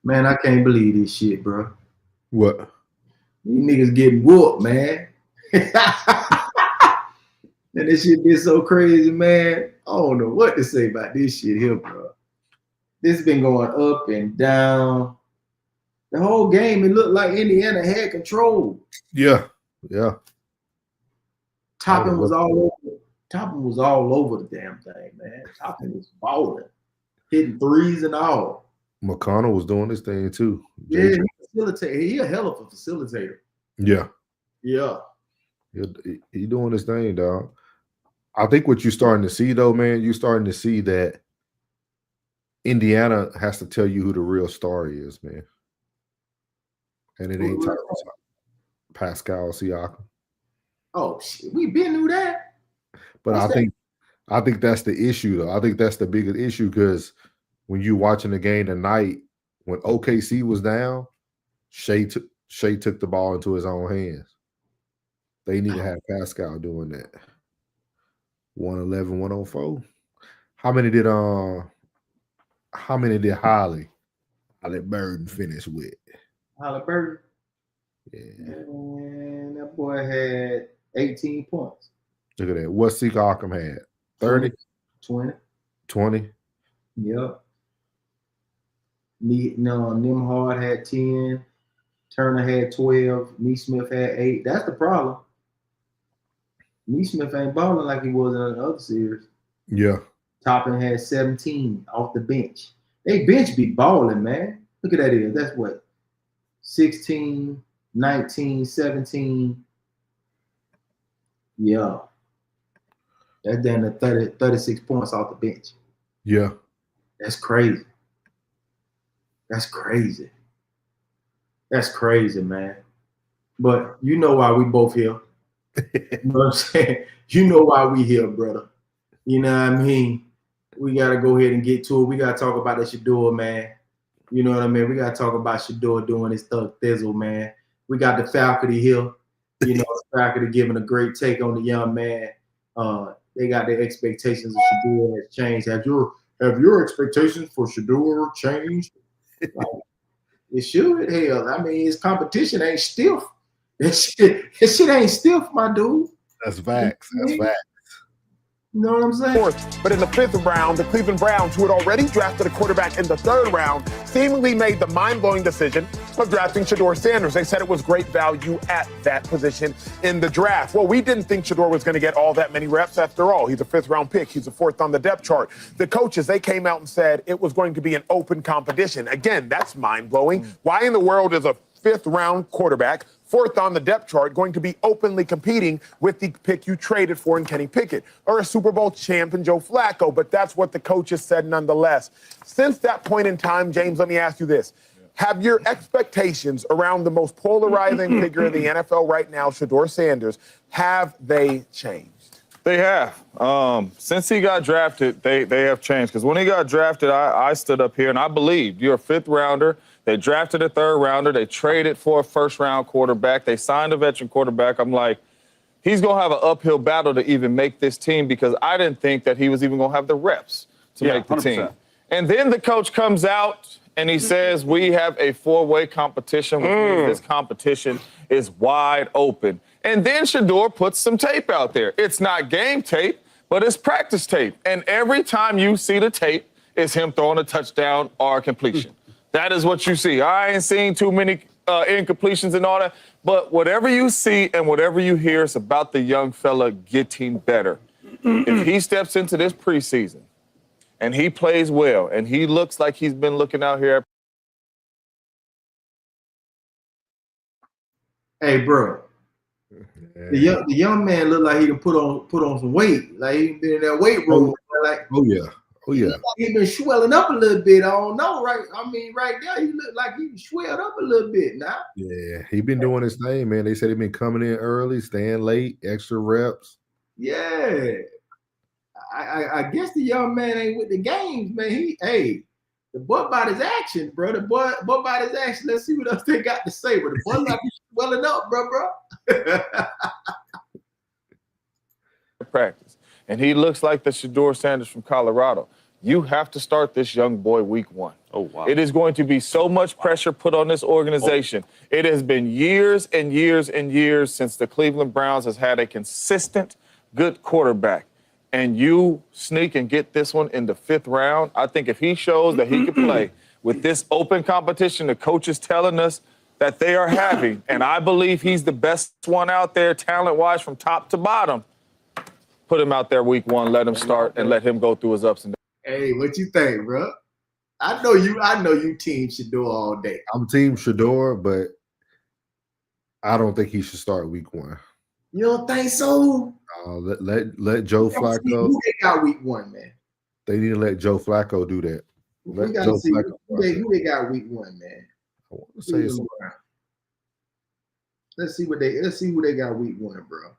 Man, I can't believe this shit, bro. What? These niggas getting whooped, man. And this shit been so crazy, man. I don't know what to say about this shit here, bro. This been going up and down. The whole game, it looked like Indiana had control. Yeah, yeah. Toppin was all over. Toppin was all over the damn thing, man. Toppin was balling, hitting threes and all. McConnell was doing his thing too. Yeah, he a hell of a facilitator. Yeah. Yeah. He doing his thing, dog. I think what you're starting to see, though, man, you're starting to see that Indiana has to tell you who the real star is, man. And it ain't Pascal Siakam. Oh shit, we been through that. But I think that's the issue, though. I think that's the biggest issue because when you watching the game tonight, when OKC was down, Shea took the ball into his own hands. They need to have Pascal doing that. 111, 104. How many did Halliburton finish with? Halliburton. Yeah. And that boy had 18 points. Look at that. What Siakam had? 30? 20. 20? Yep. Nimhard had 10. Turner had 12. Neesmith had 8. That's the problem. Neesmith ain't balling like he was in the other series. Yeah. Toppin had 17 off the bench. They bench be balling, man. Look at that here. That's what? 16, 19, 17. Yeah. That's down to 36 points off the bench. Yeah. That's crazy. That's crazy. That's crazy, man. But you know why we both here. You know what I'm saying? You know why we here, brother. You know what I mean? We got to go ahead and get to it. We got to talk about the Shedeur, man. You know what I mean? We got to talk about Shedeur doing his thug thizzle, man. We got the faculty here. You know, the faculty giving a great take on the young man. They got their expectations of Shedeur has changed. Have your expectations for Shedeur changed? Like, it should. Hell, I mean, his competition ain't stiff. This shit ain't stiff, my dude. That's facts. That's facts. You know what I'm saying? Fourth, but in the fifth round, the Cleveland Browns, who had already drafted a quarterback in the third round, seemingly made the mind-blowing decision of drafting Shadeur Sanders. They said it was great value at that position in the draft. Well, we didn't think Shedeur was going to get all that many reps after all. He's a fifth-round pick. He's a fourth on the depth chart. The coaches, they came out and said it was going to be an open competition. Again, that's mind-blowing. Why in the world is a fifth-round quarterback, fourth on the depth chart, going to be openly competing with the pick you traded for in Kenny Pickett or a Super Bowl champ in Joe Flacco? But that's what the coaches said nonetheless. Since that point in time, James, let me ask you this. Have your expectations around the most polarizing figure in the NFL right now, Shadeur Sanders, have they changed? They have. Since he got drafted, they have changed. Because when he got drafted, I stood up here and I believed you're a fifth rounder. They drafted a third rounder. They traded for a first-round quarterback. They signed a veteran quarterback. I'm like, he's going to have an uphill battle to even make this team because I didn't think that he was even going to have the reps to make the 100%. Team. And then the coach comes out and he says, we have a four-way competition, which means this competition is wide open. And then Shedeur puts some tape out there. It's not game tape, but it's practice tape. And every time you see the tape, it's him throwing a touchdown or a completion. That is what you see. I ain't seen too many incompletions and all that, but whatever you see and whatever you hear is about the young fella getting better. If he steps into this preseason and he plays well and he looks like he's been looking out here. Hey, bro. The young man looked like he done put on some weight. Like he been in that weight room. Like, oh yeah. He been swelling up a little bit. I don't know, right? I mean, right now, he look like he swelled up a little bit now. Yeah, he been doing his thing, man. They said he been coming in early, staying late, extra reps. Yeah. I guess the young man ain't with the games, man. The boy about his action, bro. The boy about his action. Let's see what else they got to say. But the boy like he's swelling up, bro. Practice. And he looks like the Shadeur Sanders from Colorado. you have to start this young boy week 1. Oh, wow. It is going to be so much pressure put on this organization. It has been years and years and years since the Cleveland Browns has had a consistent, good quarterback. And you sneak and get this one in the 5th round. I think if he shows that he can play with this open competition, the coach is telling us that they are having, and I believe he's the best one out there, talent-wise, from top to bottom. Put him out there week 1, let him start, and let him go through his ups and downs. Hey, what you think, bro? I know you team Shadeur all day. I'm team Shedeur, but I don't think he should start week 1. You don't think so? Let Joe Flacco. Who they got week 1, man? They need to let Joe Flacco do that. We got to see who they got week 1, man. I want to say it's Let's see who they got week 1, bro.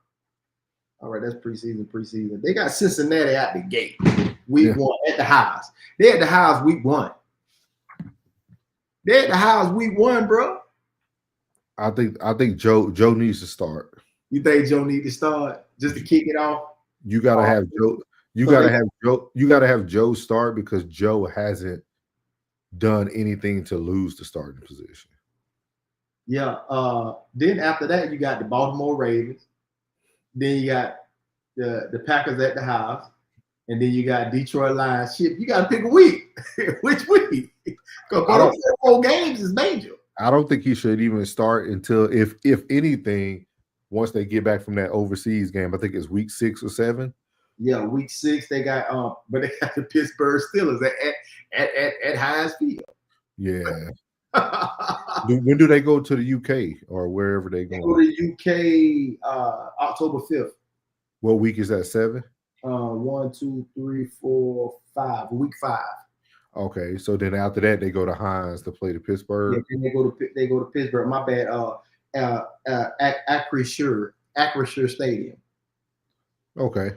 All right, that's preseason. They got Cincinnati out the gate. Week 1 at the house. They at the house week 1. They at the house week 1, bro. I think Joe needs to start. You think Joe need to start just to kick it off? You gotta have Joe. You gotta have Joe start because Joe hasn't done anything to lose the starting position. Yeah. Then after that, you got the Baltimore Ravens. Then you got the Packers at the house. And then you got Detroit Lions. Shit, you got to pick a week. Which week? Because 4 games is major. I don't think he should even start until, if anything, once they get back from that overseas game. I think it's week 6 or 7. Yeah, week 6 they got but they got the Pittsburgh Steelers at Heinz Field. Yeah. When do they go to the UK or wherever they go? They go to the UK October 5th. What week is that? 7? 1, 2, 3, 4, 5. Week 5. Okay, so then after that they go to Heinz to play the Pittsburgh. Yeah, then they go to Pittsburgh. My bad. Acrisure Stadium. Okay.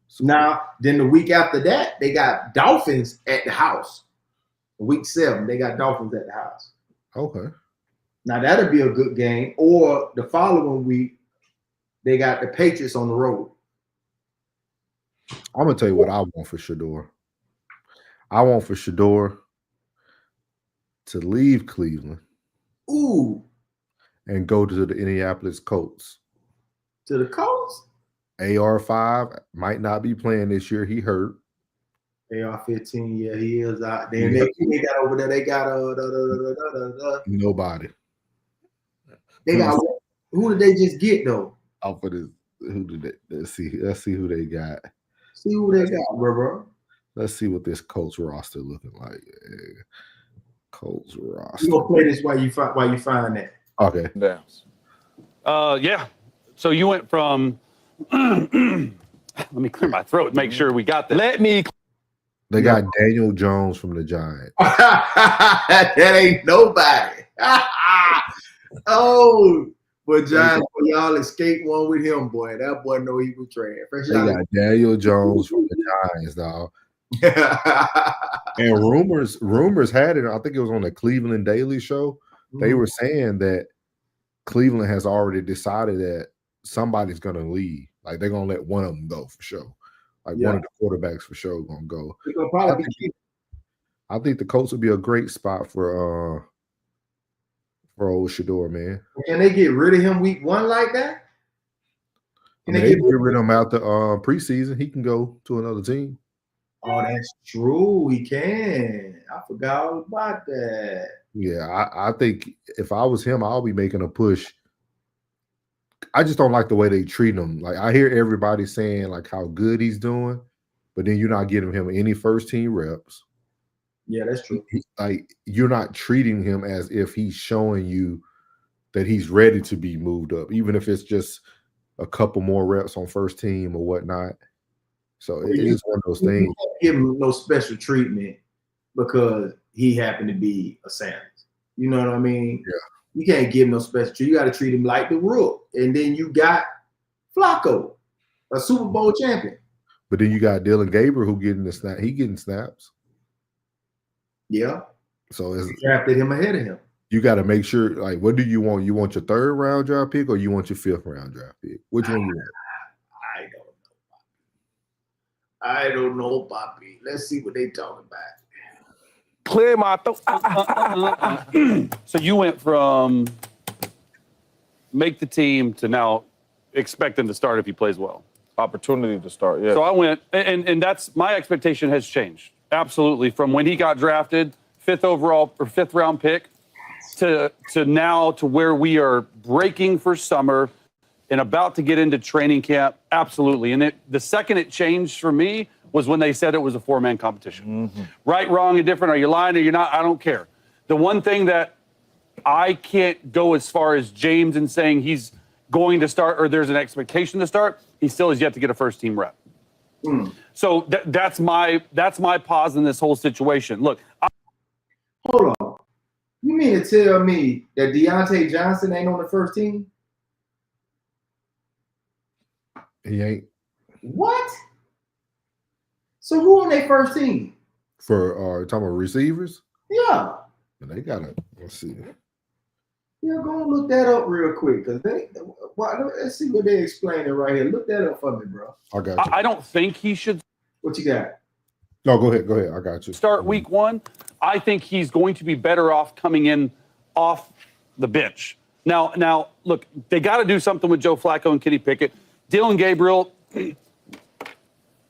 So now, then the week after that, they got Dolphins at the house. Week 7, they got Dolphins at the house. Okay. Now that'll be a good game. Or the following week, they got the Patriots on the road. I'm gonna tell you what I want for Shedeur. I want for Shedeur to leave Cleveland. Ooh. And go to the Indianapolis Colts. To the Colts? AR5 might not be playing this year. He hurt. AR-15, yeah, he is out there. Yeah. They got over there. They got nobody. They got who did they just get though? Off of this, who did they? Let's see who they got. See who they got, bro. Let's see what this Colts roster looking like. Colts roster. You gonna play this while you find that? Okay. Yeah. So you went from. Let me clear my throat. Make sure we got that. They got Daniel Jones from the Giants. That ain't nobody. But Giants, y'all escaped one with him, boy. That boy know he was trash. They got Daniel Jones from the Giants, dog. And rumors had it. I think it was on the Cleveland Daily Show. They were saying that Cleveland has already decided that somebody's going to leave. Like they're going to let one of them go for sure. Like one of the quarterbacks for sure going to go. I think the Colts would be a great spot for old Shedeur, man. Can they get rid of him week 1 like that? Can they get rid of him out the preseason? He can go to another team. Oh, that's true. He can. I forgot all about that. Yeah, I think if I was him, I'll be making a push. I just don't like the way they treat him. Like I hear everybody saying like how good he's doing, but then you're not giving him any first team reps. Yeah, that's true. Like you're not treating him as if he's showing you that he's ready to be moved up, even if it's just a couple more reps on first team or whatnot. So it is one of those things. You can't give him no special treatment because he happened to be a Sanders. You know what I mean? Yeah. You can't give him no special treatment. You got to treat him like the Rook. And then you got Flacco, a Super Bowl champion. But then you got Dylan Gabriel who getting the snap. He getting snaps. Yeah. So it's drafted him ahead of him. You got to make sure, like, what do you want? You want your 3rd round draft pick or you want your 5th round draft pick? Which one you want? I don't know. I don't know, Poppy. Let's see what they talking about. Clear my throat. So you went from make the team to now expect him to start if he plays well. Opportunity to start, yeah. So I went, and that's my expectation has changed absolutely from when he got drafted, 5th overall or 5th round pick, to now to where we are breaking for summer and about to get into training camp. Absolutely, and the second it changed for me was when they said it was a 4-man competition. Mm-hmm. Right, wrong, and different. Are you lying or you're not? I don't care. The one thing that I can't go as far as James in saying he's going to start or there's an expectation to start. He still has yet to get a first team rep. So that's my pause in this whole situation. Look, hold on. You mean to tell me that Deontay Johnson ain't on the first team? He ain't. What? So who on their first team? For talking about receivers? Yeah. They gotta, let's see. Yeah, go and look that up real quick, because let's see what they explaining right here. Look that up for me, bro. I got you. I don't think he should What you got? No, go ahead. I got you. start week 1. I think he's going to be better off coming in off the bench. Now, look, they got to do something with Joe Flacco and Kenny Pickett. Dylan Gabriel,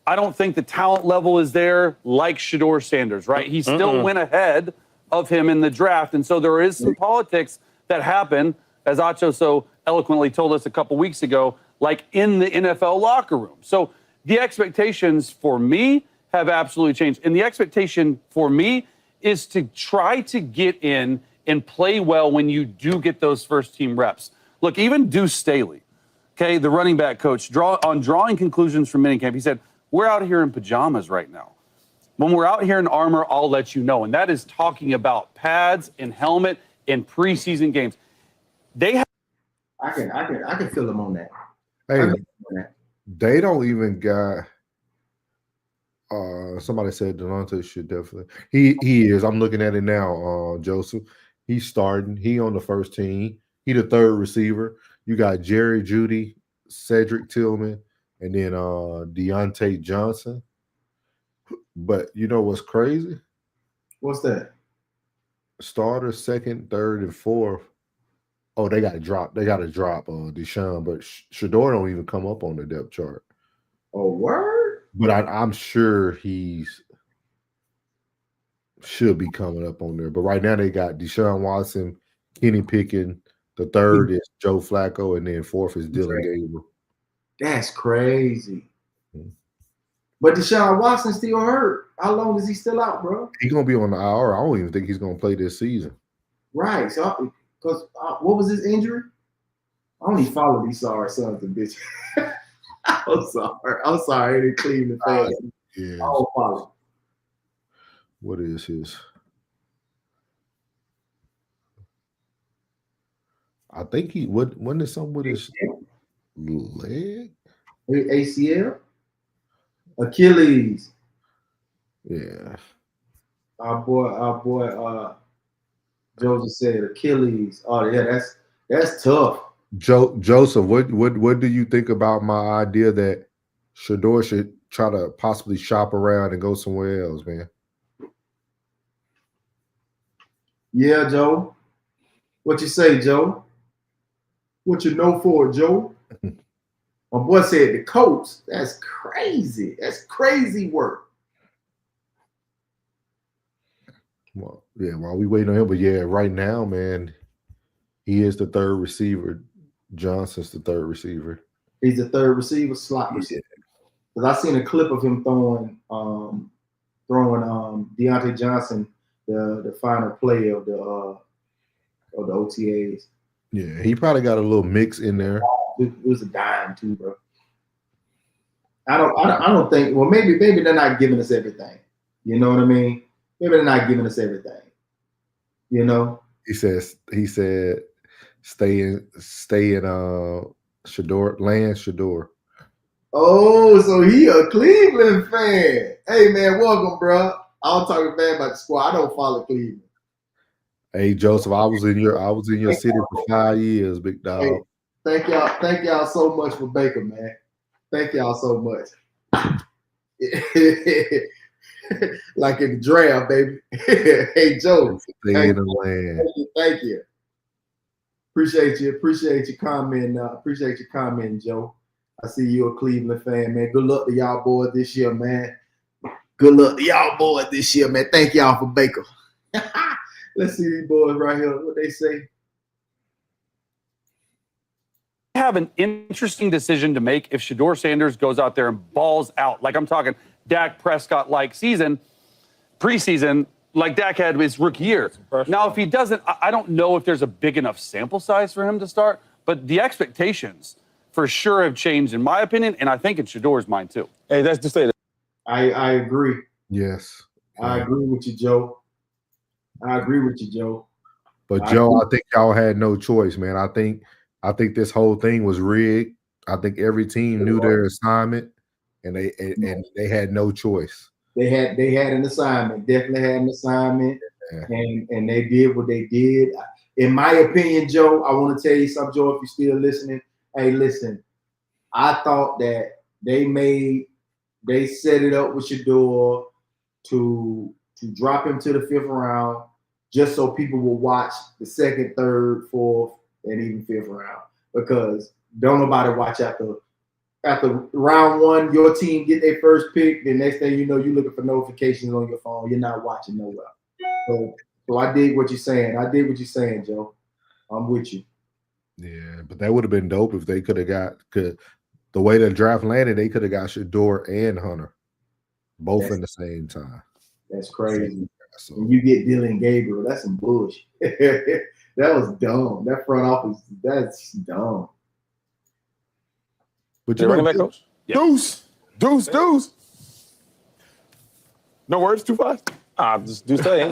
I don't think the talent level is there like Shadeur Sanders, right? He still went ahead of him in the draft, and so there is some politics that happen, as Acho so eloquently told us a couple weeks ago, like in the NFL locker room. So the expectations for me have absolutely changed. And the expectation for me is to try to get in and play well when you do get those first team reps. Look, even Deuce Staley, okay, the running back coach, drawing conclusions from minicamp, he said, we're out here in pajamas right now. When we're out here in armor, I'll let you know. And that is talking about pads and helmet in preseason games. I can feel them on that. Hey, they don't even got. Somebody said Delonte should definitely. He is. I'm looking at it now. Joseph, he's starting. He on the first team. He the third receiver. You got Jerry Jeudy, Cedric Tillman, and then Deontay Johnson. But you know what's crazy? What's that? Starter, second, third, and fourth. Oh, they got to drop. They got to drop Deshaun, but Shedeur don't even come up on the depth chart. Oh, word? But I'm sure he's should be coming up on there. But right now they got Deshaun Watson, Kenny Pickett. The third is Joe Flacco, and then fourth is Dylan Gabriel. That's crazy. But Deshaun Watson still hurt. How long is he still out, bro? He's gonna be on the IR. I don't even think he's gonna play this season. Right. So, because what was his injury? I don't even follow these sorry sons of bitches. I'm sorry. Any Cleveland fans. Yeah. I don't follow. What is his? I think he when is something with his leg? ACL? Achilles. Yeah. Our boy Joseph said Achilles. Oh yeah, that's tough. Joseph, what do you think about my idea that Shedeur should try to possibly shop around and go somewhere else, man? Yeah, Joe. What you say, Joe? What you know for it, Joe? My boy said the coach. That's crazy. That's crazy work. Well, yeah, while we waiting on him, but yeah, right now, man, he is the third receiver. Johnson's the third receiver. He's the third receiver, slot receiver. Because I seen a clip of him throwing Deontay Johnson the final play of the OTAs. Yeah, he probably got a little mix in there. It was a dime too, bro. I don't think. Well, maybe they're not giving us everything. You know what I mean? Maybe they're not giving us everything. You know. He said stay in Shedeur, land Shedeur. Oh, so he a Cleveland fan. Hey man, welcome, bro. I'm talking bad about the squad. I don't follow Cleveland. Hey Joseph, I was in your city for 5 years, big dog. Hey, thank y'all so much for Baker, man. Thank y'all so much. Like in the draft, baby. Hey, Joe. Stay in the land. Thank you. Appreciate you. Appreciate your comment. Appreciate your comment, Joe. I see you a Cleveland fan, man. Good luck to y'all boys this year, man. Good luck to y'all boys this year, man. Thank y'all for Baker. Let's see these boys right here. What they say. Have an interesting decision to make if Shadeur Sanders goes out there and balls out. Like I'm talking Dak Prescott-like preseason, like Dak had his rookie year. Now, if he doesn't, I don't know if there's a big enough sample size for him to start, but the expectations for sure have changed, in my opinion, and I think in Shadeur's mind too. Hey, that's just say that. I agree. Yes. I agree with you, Joe. But Joe, I think y'all had no choice, man. I think this whole thing was rigged. I think every team knew their assignment, and they had no choice. They had an assignment. Definitely had an assignment, and they did what they did. In my opinion, Joe, I want to tell you something, Joe. If you're still listening, hey, listen. I thought that they set it up with Shedeur to drop him to the 5th round, just so people will watch the 2nd, 3rd, 4th, and even 5th round, because don't nobody watch after round 1, your team get their first pick. The next thing you know, you're looking for notifications on your phone. You're not watching nowhere. So I dig what you're saying. Joe. I'm with you. Yeah, but that would have been dope if they could have the way the draft landed. They could have got Shedeur and Hunter both in the same time. That's crazy. So when you get Dylan Gabriel, that's some bullshit. That was dumb. That front office, that's dumb. But you running back coach? Deuce. No words, too fast? Just do say.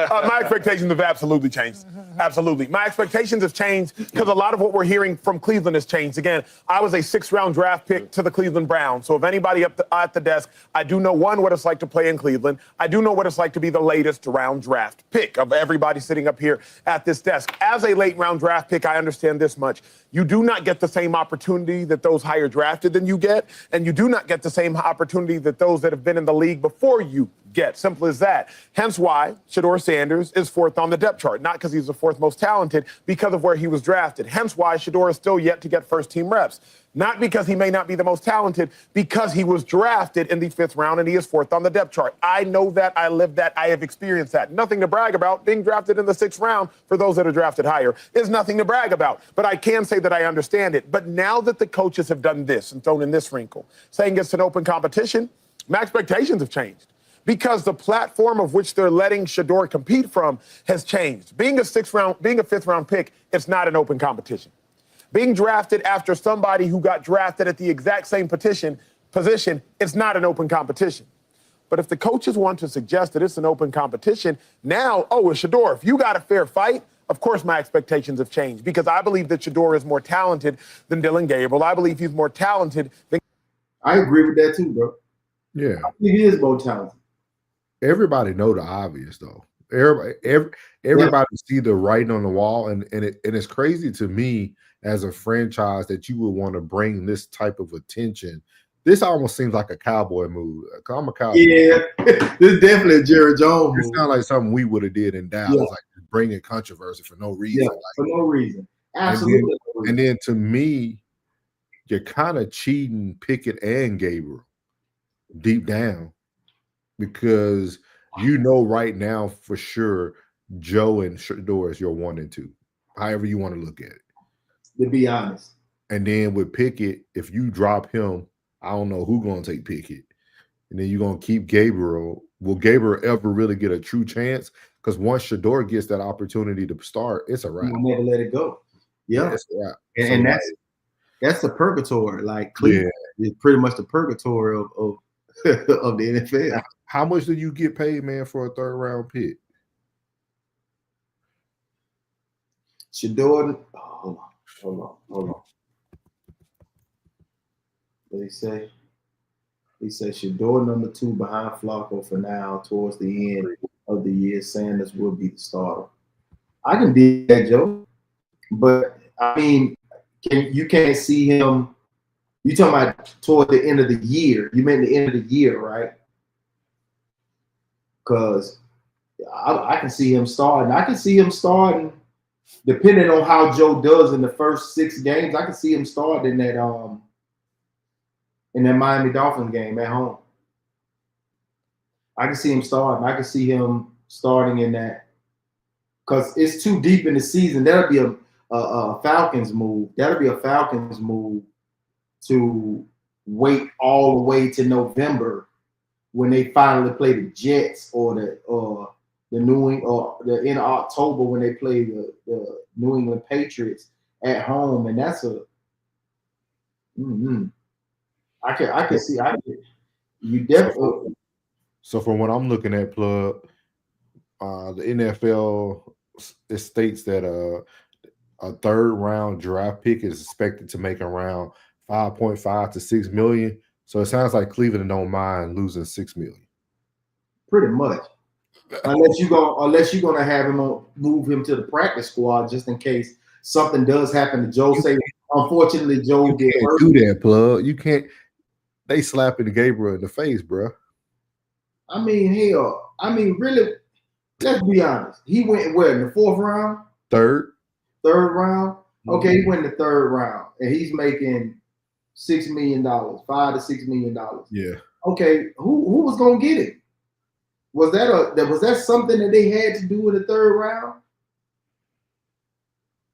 My expectations have absolutely changed. Absolutely. My expectations have changed because a lot of what we're hearing from Cleveland has changed. Again, I was a 6th-round draft pick to the Cleveland Browns. So if anybody at the desk, I do know, one, what it's like to play in Cleveland. I do know what it's like to be the latest round draft pick of everybody sitting up here at this desk. As a late-round draft pick, I understand this much. You do not get the same opportunity that those higher drafted than you get, and you do not get the same opportunity that those that have been in the league before you get. Simple as that. Hence why Shadeur Sanders is 4th on the depth chart. Not because he's the 4th most talented, because of where he was drafted. Hence why Shedeur is still yet to get first-team reps. Not because he may not be the most talented, because he was drafted in the 5th round and he is 4th on the depth chart. I know that. I live that. I have experienced that. Nothing to brag about. Being drafted in the 6th round, for those that are drafted higher, is nothing to brag about. But I can say that I understand it. But now that the coaches have done this and thrown in this wrinkle, saying it's an open competition, my expectations have changed. Because the platform of which they're letting Shedeur compete from has changed. Being a 5th round pick, it's not an open competition. Being drafted after somebody who got drafted at the exact same position, it's not an open competition. But if the coaches want to suggest that it's an open competition, now, it's Shedeur. If you got a fair fight, of course my expectations have changed, because I believe that Shedeur is more talented than Dylan Gabriel. I believe he's more talented than... I agree with that too, bro. Yeah. He is more talented. Everybody know the obvious, though. Everybody see the writing on the wall, and it's crazy to me as a franchise that you would want to bring this type of attention. This almost seems like a cowboy move. I'm a cowboy. Yeah, this is definitely a Jerry Jones move. It sounds like something we would have did in Dallas, like bringing controversy for no reason. Yeah, for no reason. Absolutely. And then to me, you're kind of cheating Pickett and Gabriel deep down. Because you know right now for sure Joe and Shedeur is your 1 and 2, however you want to look at it. To be honest. And then with Pickett, if you drop him, I don't know who's going to take Pickett. And then you're going to keep Gabriel. Will Gabriel ever really get a true chance? Because once Shedeur gets that opportunity to start, it's a wrap. You'll never let it go. Yeah. It's a wrap. And that's the purgatory. Like Cleveland is pretty much the purgatory of of the NFL. How much do you get paid, man, for a 3rd round pick? Shedeur, hold on. What did he say? He said Shedeur number 2 behind Flacco for now. Towards the end of the year, Sanders will be the starter. I can do that, Joe. But I mean, you can't see him You talking about toward the end of the year? You meant the end of the year, right? Because I can see him starting. I can see him starting, depending on how Joe does in the first 6 games. I can see him starting in that Miami Dolphins game at home. I can see him starting. I can see him starting in that because it's too deep in the season. That'll be a Falcons move. That'll be a Falcons move to wait all the way to November when they finally play the Jets or the New England, or the in October when they play the New England Patriots at home, and that's a. I can see. You definitely. So from what I'm looking at, Plug, the NFL it states that a third round draft pick is expected to make around 5.5 to 6 million. So it sounds like Cleveland don't mind losing 6 million. Pretty much. Unless you're gonna have him move him to the practice squad just in case something does happen to Joe. Say, unfortunately, Joe You can't do that, Plug. You can't. They slapping Gabriel in the face, bro. I mean, hell. I mean, really. Let's be honest. He went where in the 4th round? Third round. Okay, he went in the 3rd round, and he's making $6 million, $5 to $6 million. Yeah. Okay, who was gonna get it? Was that something that they had to do in the 3rd round?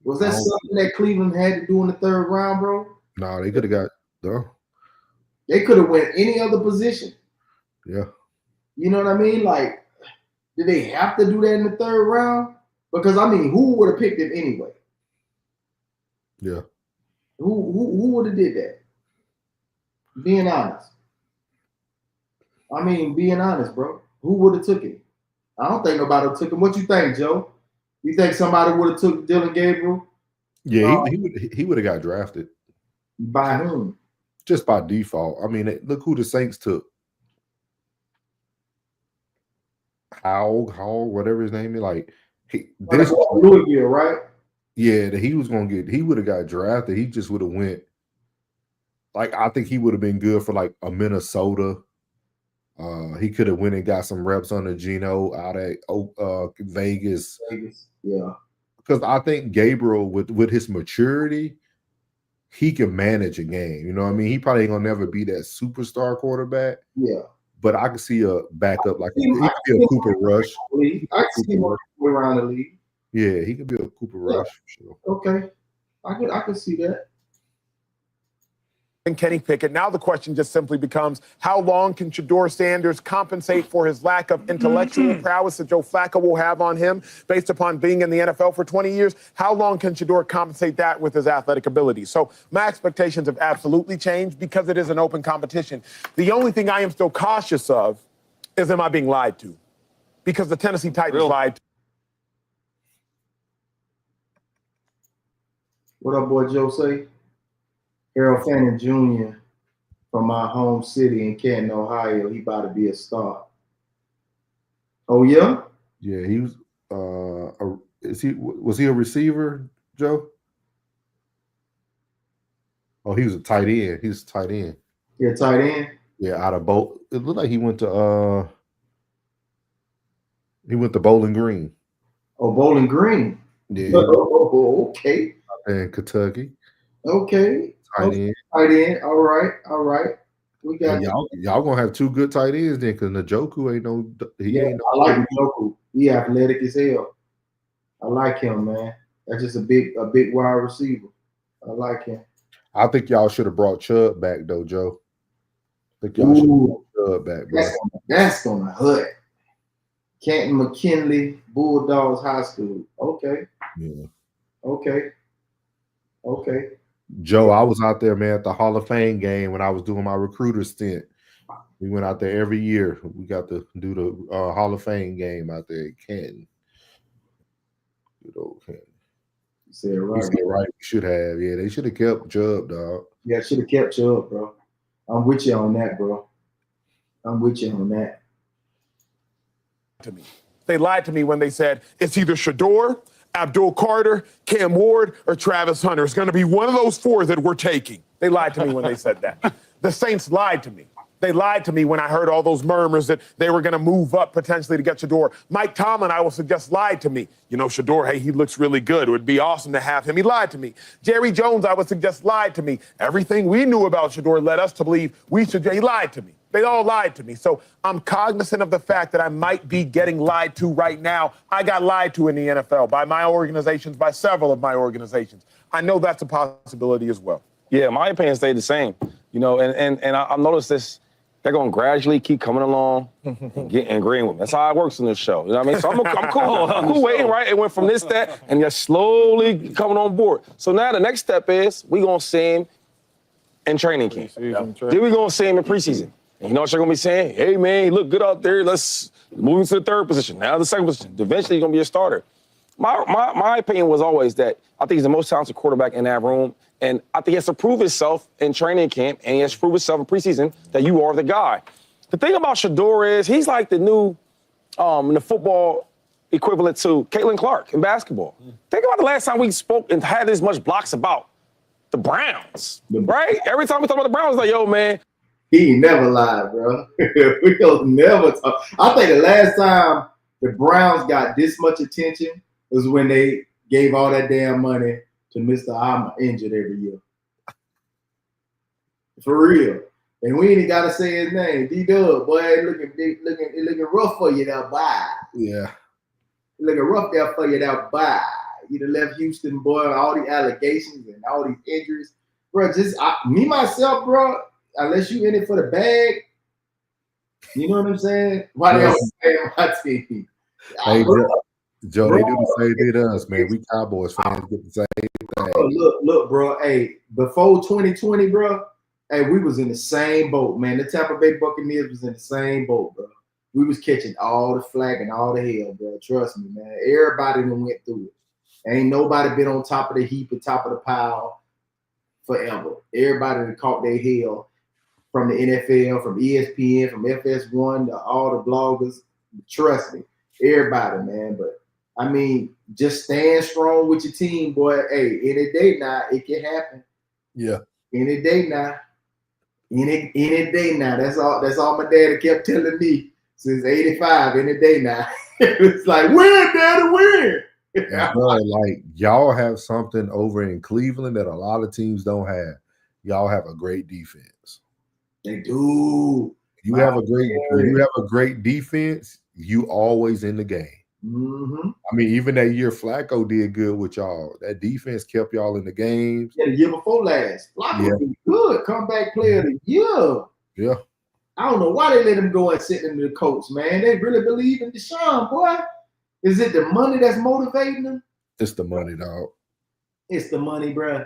Was that something that Cleveland had to do in the 3rd round, bro? No, they could have got no. They could have went any other position. Yeah. You know what I mean? Like, did they have to do that in the 3rd round? Because I mean, who would have picked him anyway? Yeah. Who would have did that? Being honest. I mean, being honest, bro. Who would have took it? I don't think nobody took him. What you think, Joe? You think somebody would have took Dylan Gabriel? Yeah, he would have got drafted. By whom? Just by default. I mean, look who the Saints took. Howell, whatever his name is. Like Louisville, right? Yeah, that he was gonna get. He would have got drafted. He just would have went. Like, I think he would have been good for like a Minnesota. He could have went and got some reps under Geno out at Vegas. Yeah. Because I think Gabriel, with his maturity, he can manage a game. You know what I mean? He probably ain't gonna never be that superstar quarterback. Yeah. But I can see a backup like he could be a Cooper Rush. I can see him around the league. Yeah, he could be a Cooper Rush for sure. Okay. I could see that. And Kenny Pickett. Now the question just simply becomes, how long can Shadeur Sanders compensate for his lack of intellectual prowess that Joe Flacco will have on him based upon being in the NFL for 20 years? How long can Shadeur compensate that with his athletic ability? So my expectations have absolutely changed because it is an open competition. The only thing I am still cautious of is, am I being lied to? Because the Tennessee Titans lied to. What up, boy, Joe say? Harold Fannin Jr. from my home city in Canton, Ohio. He about to be a star. Oh yeah? Yeah, he was. Was he a receiver, Joe? Oh, he was a tight end. He was a tight end. Yeah, tight end. Yeah, out of Bowl. It looked like he went to Bowling Green. Oh, Bowling Green. Yeah. Oh, okay. In Kentucky. Okay. Tight end. Tight end. All right. We got y'all gonna have 2 good tight ends then, because Njoku ain't no. Ain't no. I like Njoku. He athletic as hell. I like him, man. That's just a big wide receiver. I like him. I think y'all should have brought Chubb back though, Joe. I think y'all should have brought Chubb back, bro. That's gonna hurt. Canton McKinley, Bulldogs High School. Okay. Yeah. Okay. Joe, I was out there, man, at the Hall of Fame game when I was doing my recruiter stint. We went out there every year. We got to do the Hall of Fame game out there at Canton. Good old Canton. You said right. You said right. We should have. Yeah, they should have kept Chubb, dog. Yeah, should have kept Chubb, bro. I'm with you on that, bro. I'm with you on that. They lied to me when they said it's either Shedeur, Abdul Carter, Cam Ward, or Travis Hunter. It's going to be one of those 4 that we're taking. They lied to me when they said that. The Saints lied to me. They lied to me when I heard all those murmurs that they were going to move up potentially to get Shedeur. Mike Tomlin, I will suggest, lied to me. You know, Shedeur, hey, he looks really good. It would be awesome to have him. He lied to me. Jerry Jones, I would suggest, lied to me. Everything we knew about Shedeur led us to believe he lied to me. They all lied to me. So I'm cognizant of the fact that I might be getting lied to right now. I got lied to in the NFL by my organizations, by several of my organizations. I know that's a possibility as well. Yeah, my opinion stayed the same. You know, and I've noticed this. They're going to gradually keep coming along and getting agreeing with me. That's how it works in this show. You know what I mean? So I'm cool. I'm cool waiting, right? It went from this, that, and you're slowly coming on board. So now the next step is we're going to see him in training camp. Then we're going to see him in preseason. And you know what you're going to be saying? Hey, man, he look good out there. Let's move him to the third position. Now the second position. Eventually, he's going to be a starter. My opinion was always that I think he's the most talented quarterback in that room. And I think he has to prove himself in training camp, and he has to prove himself in preseason that you are the guy. The thing about Shedeur is he's like the new, the football equivalent to Caitlin Clark in basketball. Think about the last time we spoke and had this much blocks about the Browns, right? Every time we talk about the Browns, like, yo, man. He ain't never lied, bro. We don't never talk. I think the last time the Browns got this much attention was when they gave all that damn money to Mr. I'm injured every year. For real. And we ain't got to say his name. D-Dub, boy, looking rough for you there, bye. Yeah. Looking rough there for you there, bye. You done left Houston, boy, all the allegations and all these injuries. Bro, me, myself, bro, unless you in it for the bag, you know what I'm saying? Why they always say my team? Hey, Joe, they do the same thing to us, man. We Cowboys fans get the same thing. Look, bro. Hey, before 2020, bro, hey, we was in the same boat, man. The Tampa Bay Buccaneers was in the same boat, bro. We was catching all the flag and all the hell, bro. Trust me, man. Everybody done went through it. Ain't nobody been on top of the heap and top of the pile forever. Everybody done caught their hell from the NFL, from ESPN, from FS1, to all the bloggers. Trust me, everybody, man. But I mean, just stand strong with your team, boy. Hey, any day now, it can happen. Yeah. Any day now. Any day now. That's all my daddy kept telling me since 85. Any day now. It's like, win, daddy, win. Bro, like, y'all have something over in Cleveland that a lot of teams don't have. Y'all have a great defense. They do. You have a great defense, you always in the game. Mm-hmm. I mean, even that year Flacco did good with y'all. That defense kept y'all in the games. Yeah, the year before last. Flacco did good. Comeback player of the year. Yeah. I don't know why they let him go and sit in the coach, man. They really believe in Deshaun, boy. Is it the money that's motivating them? It's the money, dog. It's the money, bro.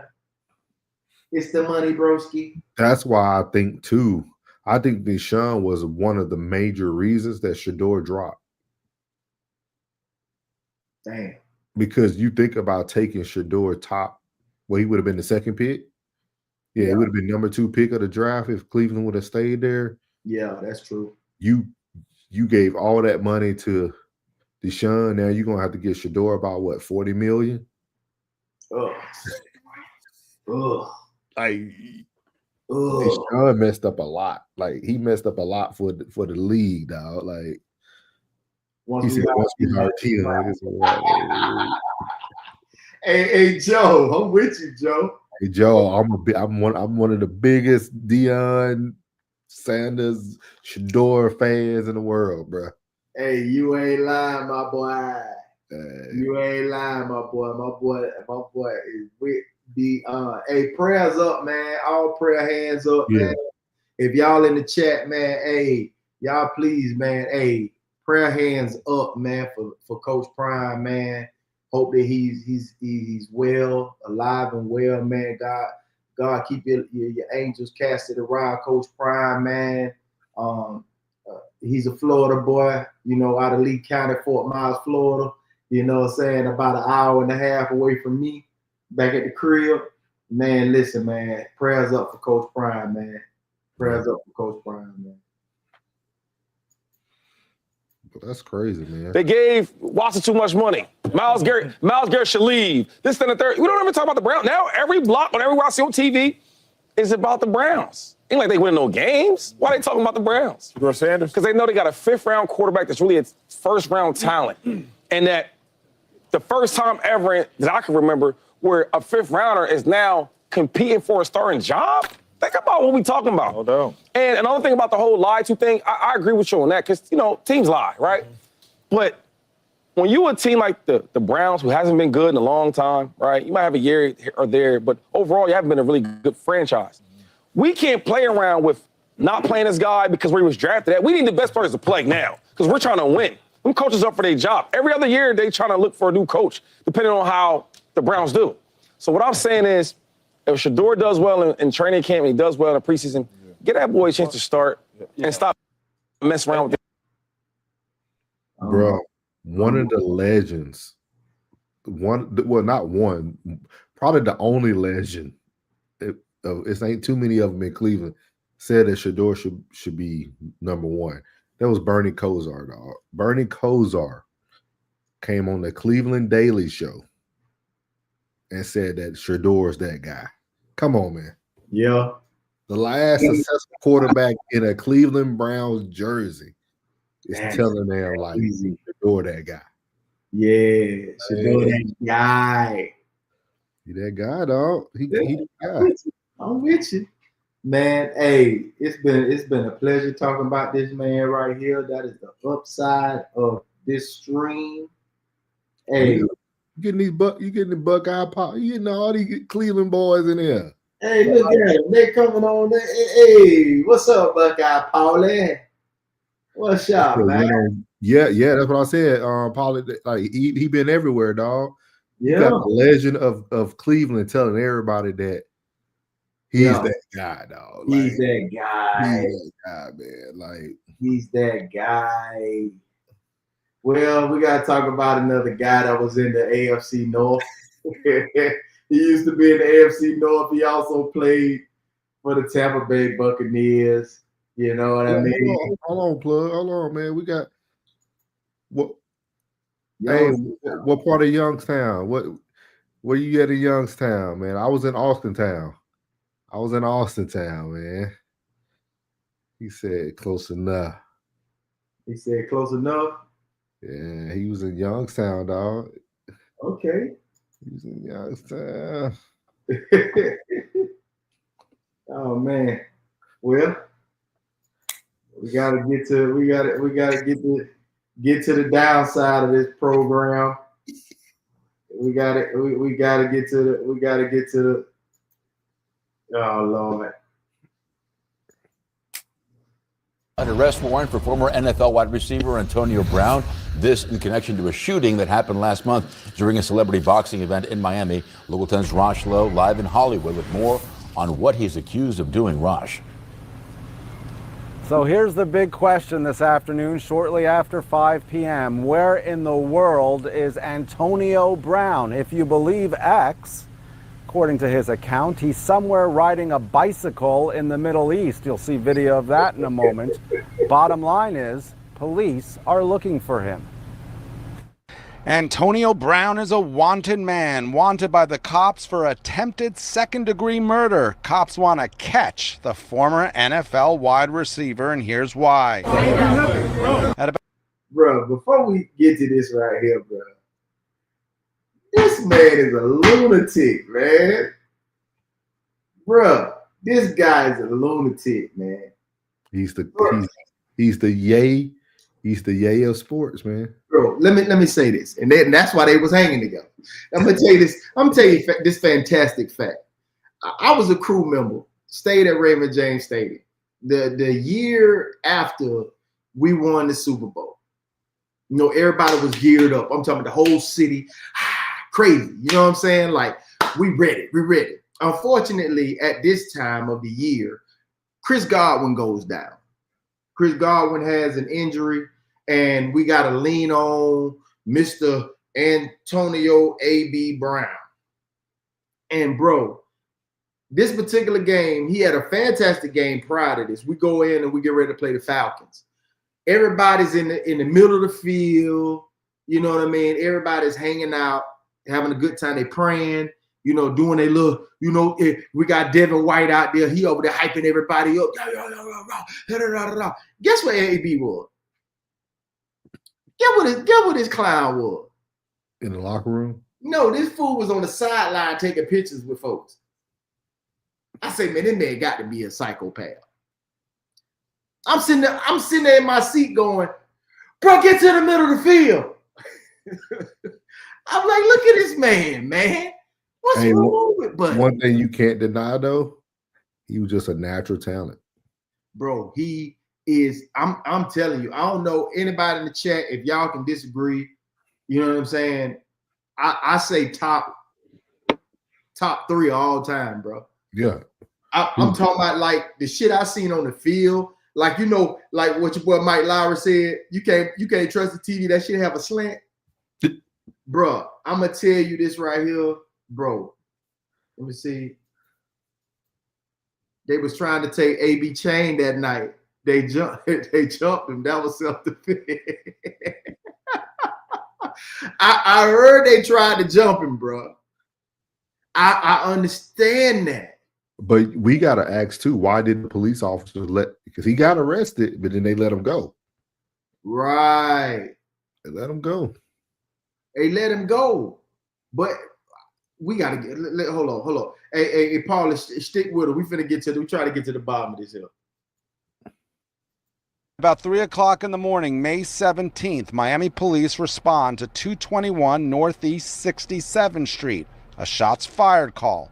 It's the money, broski. That's why I think, too, I think Deshaun was one of the major reasons that Shedeur dropped. Damn. Because you think about taking Shedeur top, well, he would have been the second pick. Yeah, it would have been number 2 pick of the draft if Cleveland would have stayed there. Yeah, that's true. You gave all that money to Deshaun. Now you're gonna have to get Shedeur about what, $40 million? Ugh. Deshaun messed up a lot. Like, he messed up a lot for the league, dog. Like, once we hired Tia. Hey, Joe, I'm with you, Joe. Hey, Joe, I'm one of the biggest Deion Sanders Shedeur fans in the world, bro. Hey, you ain't lying, my boy. You ain't lying, my boy. My boy is with the hey, prayers up, man. All prayer hands up, man. If y'all in the chat, man, hey, y'all please, man, hey, prayer hands up, man, for Coach Prime, man. Hope that he's well, alive and well, man. God keep your angels casted around Coach Prime, man. He's a Florida boy, you know, out of Lee County, Fort Myers, Florida. You know what I'm saying? About an hour and a half away from me, back at the crib. Man, listen, man. Prayers up for Coach Prime, man. Prayers up for Coach Prime, man. That's crazy, man. They gave Watson too much money. Miles Garrett should leave. This, then, the third. We don't ever talk about the Browns. Now, every block on everywhere I see on TV, is about the Browns. Ain't like they win no games. Why are they talking about the Browns? Shadeur Sanders? Because they know they got a 5th-round quarterback that's really a first-round talent. And that the first time ever that I can remember where a 5th rounder is now competing for a starting job. Think about what we talking about. No doubt. And another thing about the whole lie to thing, I agree with you on that because, teams lie, right? But when you a team like the Browns, who hasn't been good in a long time, right? You might have a year here or there, but overall, you haven't been a really good franchise. We can't play around with not playing this guy because where he was drafted at. We need the best players to play now because we're trying to win. Them coaches up for their job. Every other year, they trying to look for a new coach, depending on how the Browns do. So what I'm saying is, if Shedeur does well in training camp and he does well in the preseason, get that boy a chance to start and stop messing around with it. Bro, one of the legends, probably the only legend, it ain't too many of them in Cleveland, said that Shedeur should be number 1. That was Bernie Kosar, dog. Bernie Kosar came on the Cleveland Daily Show and said that Shedeur's that guy. Come on, man. Yeah. The last successful quarterback in a Cleveland Browns jersey is telling them like Shedeur that guy. Yeah, Shedeur that guy. He that guy, dog. He the guy. I'm with you. Man, hey, it's been a pleasure talking about this man right here. That is the upside of this stream. Hey, you getting the Buckeye pop, you getting all these Cleveland boys in here. Hey, look at them. They coming on there. Hey, what's up, Buckeye Paulie? What's up, man? Yeah, that's what I said. Paulie, like he been everywhere, dog. Yeah. You got the legend of Cleveland telling everybody that he's that guy, dog. Like, he's that guy. He's that guy, man. Like he's that guy. Well, we gotta talk about another guy that was in the AFC North. He used to be in the AFC North. He also played for the Tampa Bay Buccaneers. You know what I mean? Hold on, plug. Hold on, man. We got what? Hey, what part of Youngstown? Where you at in Youngstown, man? I was in Austin Town, man. He said close enough. He said close enough. Yeah, he was in Youngstown, dog. Okay. He was in Youngstown. Oh man. Well, we gotta get to the downside of this program. We gotta get to the oh Lord. An arrest warrant for former NFL wide receiver Antonio Brown. This in connection to a shooting that happened last month during a celebrity boxing event in Miami. Local 10's Rosh Lowe live in Hollywood with more on what he's accused of doing. Rosh. So here's the big question this afternoon, shortly after 5 p.m. Where in the world is Antonio Brown? If you believe X, according to his account, he's somewhere riding a bicycle in the Middle East. You'll see video of that in a moment. Bottom line is, police are looking for him. Antonio Brown is a wanted man, wanted by the cops for attempted second-degree murder. Cops want to catch the former NFL wide receiver, and here's why. Bro, before we get to this right here, bro, this man is a lunatic, man. Bro, this guy is a lunatic, man. He's the yay of sports, man. Bro, let me say this, and that's why they was hanging together. I'm gonna tell you this. I'm gonna tell you this fantastic fact. I was a crew member, stayed at Raymond James Stadium the year after we won the Super Bowl. You know, everybody was geared up. I'm talking about the whole city, crazy. You know what I'm saying? Like we ready. Unfortunately, at this time of the year, Chris Godwin goes down. Chris Godwin has an injury, and we got to lean on Mr. Antonio A.B. Brown. And, bro, this particular game, he had a fantastic game prior to this. We go in and we get ready to play the Falcons. Everybody's in the middle of the field. You know what I mean? Everybody's hanging out, having a good time. They praying. doing a little, we got Devin White out there. He over there hyping everybody up. Guess what AB was? Get what his clown was. In the locker room? No, this fool was on the sideline taking pictures with folks. I say, man, this man got to be a psychopath. I'm sitting there in my seat going, bro, get to the middle of the field. I'm like, look at this man. What's wrong with buddy? One thing you can't deny, though, he was just a natural talent. Bro, he is, I'm telling you, I don't know anybody in the chat, if y'all can disagree, you know what I'm saying? I say top 3 all time, bro. Yeah. I'm talking about like the shit I seen on the field. Like, like what your boy Mike Lowry said, you can't trust the TV, that shit have a slant. Bro, I'm gonna tell you this right here, bro. Let me see. They was trying to take AB Chain that night. They jumped him. That was self-defense. I heard they tried to jump him, bro. I understand that. But we got to ask, too, why did the police officers because he got arrested, but then they let him go. Right. They let him go. They let him go. But we got to get, hold on. Hey, Paul, stick with it. We try to get to the bottom of this hill. About 3 o'clock in the morning, May 17th, Miami police respond to 221 Northeast 67th Street, a shots fired call.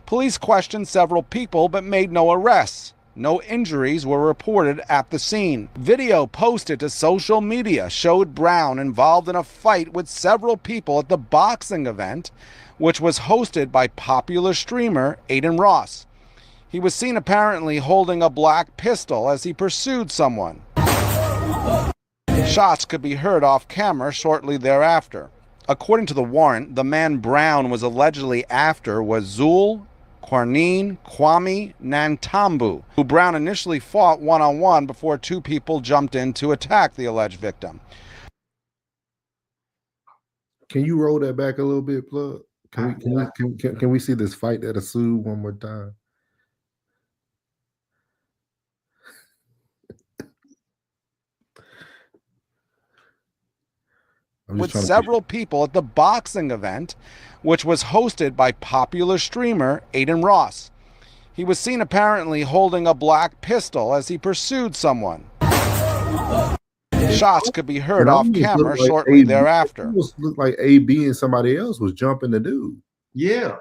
Police questioned several people but made no arrests. No injuries were reported at the scene. Video posted to social media showed Brown involved in a fight with several people at the boxing event, which was hosted by popular streamer Aiden Ross. He was seen apparently holding a black pistol as he pursued someone. Shots could be heard off camera shortly thereafter. According to the warrant, the man Brown was allegedly after was Zul Kwarneen Kwame Nantambu, who Brown initially fought one-on-one before 2 people jumped in to attack the alleged victim. Can you roll that back a little bit, Plug? Can we see this fight that ensued one more time? With several people at the boxing event, which was hosted by popular streamer Aiden Ross. He was seen apparently holding a black pistol as he pursued someone. Shots could be heard off camera shortly thereafter. It looked like AB and somebody else was jumping the dude. Yeah.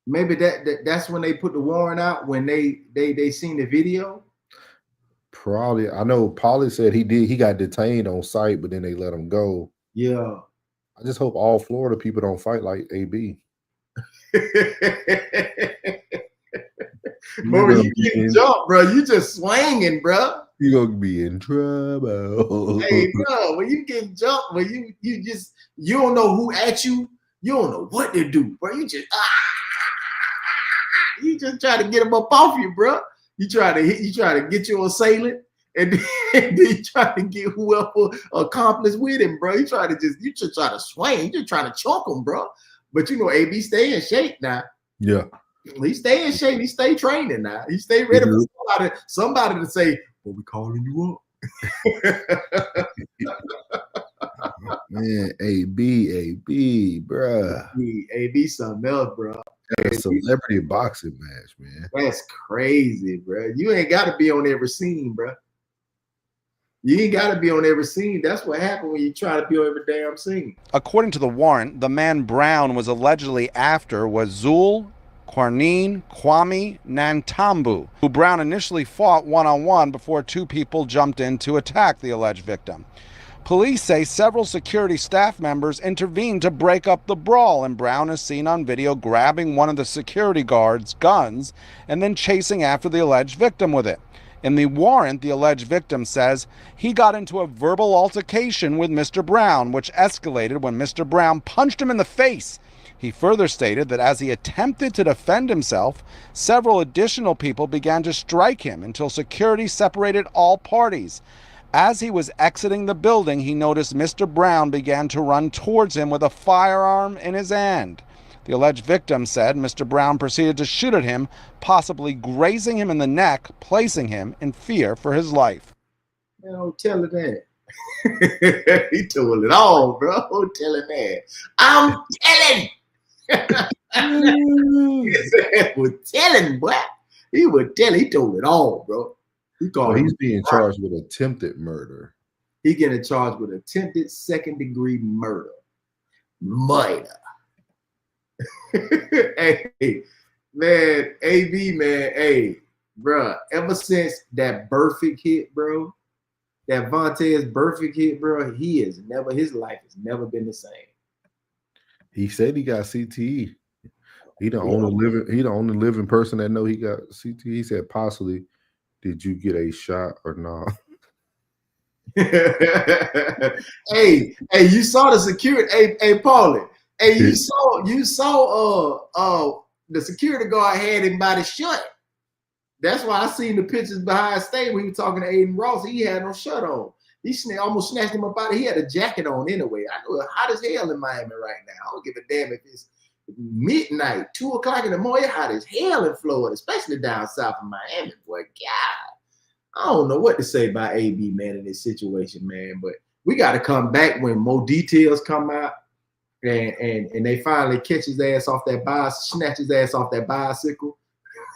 Maybe that's when they put the warrant out, when they seen the video. Probably. I know Paulie said he got detained on site, but then they let him go. Yeah. I just hope all Florida people don't fight like AB. Bro, you getting jumped, bro. You just swinging, bro. You gonna be in trouble. Hey, bro, when you get jumped, when you don't know who at you, you don't know what to do, bro. You just try to get them up off you, bro. You try to get your assailant, and then you try to get whoever accomplice with him, bro. You just try to swing. You just trying to choke him, bro. But AB stay in shape now. Yeah. He stay in shape. He stay training now. He stay ready for somebody to say, "Well, we calling you up." Man, AB, bruh. AB something else, bro. A celebrity boxing match, man. That's crazy, bro. You ain't got to be on every scene, bro. You ain't got to be on every scene. That's what happened when you try to be on every damn scene. According to the warrant, the man Brown was allegedly after was Zul Kwarneen Kwame Nantambu, who Brown initially fought one-on-one before 2 people jumped in to attack the alleged victim. Police say several security staff members intervened to break up the brawl, and Brown is seen on video grabbing one of the security guards' guns and then chasing after the alleged victim with it. In the warrant, the alleged victim says he got into a verbal altercation with Mr. Brown, which escalated when Mr. Brown punched him in the face. He further stated that as he attempted to defend himself, several additional people began to strike him until security separated all parties. As he was exiting the building, he noticed Mr. Brown began to run towards him with a firearm in his hand. The alleged victim said Mr. Brown proceeded to shoot at him, possibly grazing him in the neck, placing him in fear for his life. Man, don't tell her that. He told it all, bro. Don't tell her that. I'm telling. He was telling, boy. He was telling. He told it all, bro. He's being charged with attempted murder. He getting charged with attempted second-degree murder. Hey, man, AB, man, hey, bro. Ever since that Burfict hit, bro, that Vontaze Burfict hit, bro, his life has never been the same. He said he got CTE. He the only living person that know he got CTE. He said possibly, did you get a shot or not? Hey, you saw the security. Hey, Paulie. Hey, you saw the security guard had him by the shirt. That's why I seen the pictures behind stage when he was talking to Aiden Ross. He had no shirt on. He almost snatched him up out of. He had a jacket on anyway. I know it's hot as hell in Miami right now. I don't give a damn if it's midnight, 2 o'clock in the morning. It's hot as hell in Florida, especially down south of Miami. Boy, God, I don't know what to say about AB, man, in this situation, man. But we got to come back when more details come out. And they finally catch his ass off that bicycle, snatch his ass off that bicycle.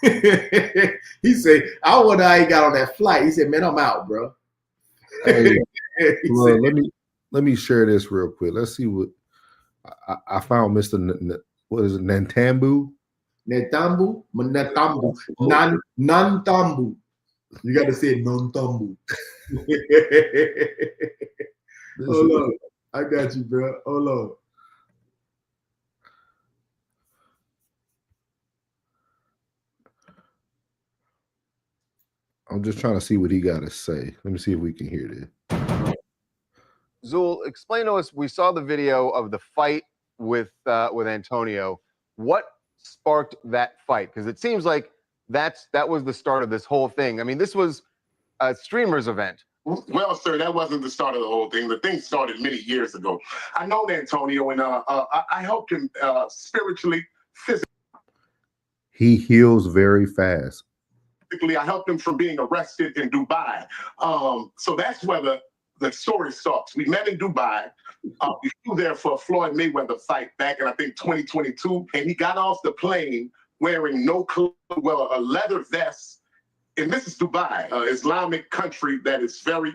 He said, I wonder how he got on that flight. He said, man, I'm out, bro. Hey, well, let me share this real quick. Let's see what I found. Mr. What is it? Nantambu. Nantambu. You got to say Nantambu. Hold on. I got you, bro. Hold on. I'm just trying to see what he got to say. Let me see if we can hear this. Zul, explain to us. We saw the video of the fight with Antonio. What sparked that fight? Because it seems like that was the start of this whole thing. I mean, this was a streamer's event. Well, sir, that wasn't the start of the whole thing. The thing started many years ago. I know Antonio, and I helped him spiritually, physically. He heals very fast. I helped him from being arrested in Dubai. So that's where the story starts. We met in Dubai. We flew there for a Floyd Mayweather fight back in, I think, 2022. And he got off the plane wearing no clothes, well, a leather vest. And this is Dubai, Islamic country that is very,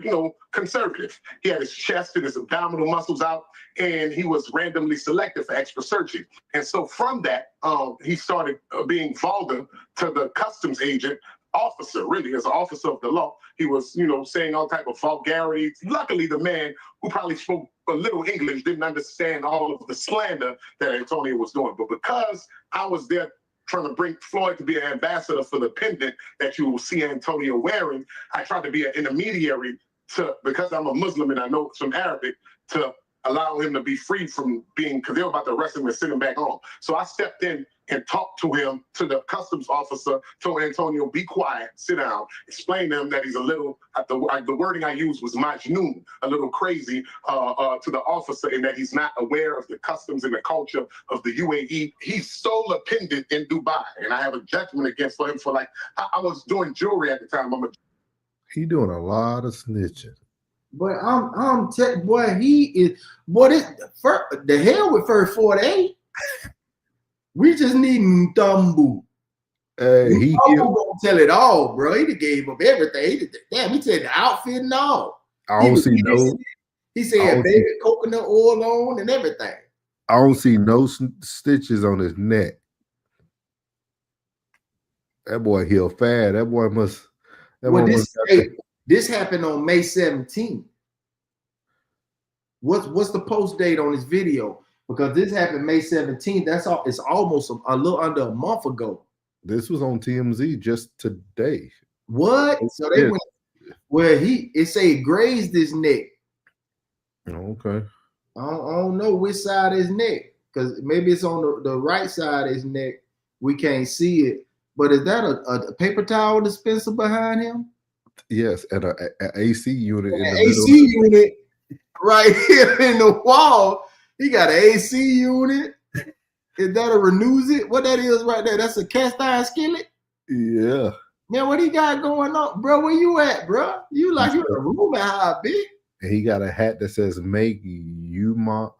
conservative. He had his chest and his abdominal muscles out, and he was randomly selected for extra surgery. And so from that, he started being vulgar to the customs agent officer, really, as an officer of the law. He was, saying all type of vulgarities. Luckily, the man who probably spoke a little English didn't understand all of the slander that Antonio was doing. But because I was there trying to bring Floyd to be an ambassador for the pendant that you will see Antonio wearing, I tried to be an intermediary because I'm a Muslim and I know some Arabic, to allow him to be free from being, because they were about to arrest him and send him back home. So I stepped in and talked to him, to the customs officer, told Antonio, be quiet, sit down, explain to him that he's a little, the wording I used was majnoon, a little crazy to the officer, and that he's not aware of the customs and the culture of the UAE. He stole a pendant in Dubai, and I have a judgment against him for I was doing jewelry at the time. He doing a lot of snitching. But he is, the hell with first 48. We just need Ntambu. He gonna tell it all, bro. He gave up everything. He said the outfit and all. I don't see no. He said baby coconut oil on and everything. I don't see no stitches on his neck. That boy healed fast. That boy must. This happened on May 17th. What's the post date on this video? Because this happened May 17th. That's all. It's almost a little under a month ago. This was on TMZ just today. What? So they went where it say grazed his neck. Okay. I don't know which side of his neck, because maybe it's on the right side of his neck. We can't see it. But is that a paper towel dispenser behind him? Yes, and a AC unit in the AC middle. unit right here in the wall. He got an AC unit. Is that a renews it? What that is right there? That's a cast iron skillet. Yeah. Man, what he got going on, bro? Where you at, bro? You like you in a room at how big? And he got a hat that says "Make Yuma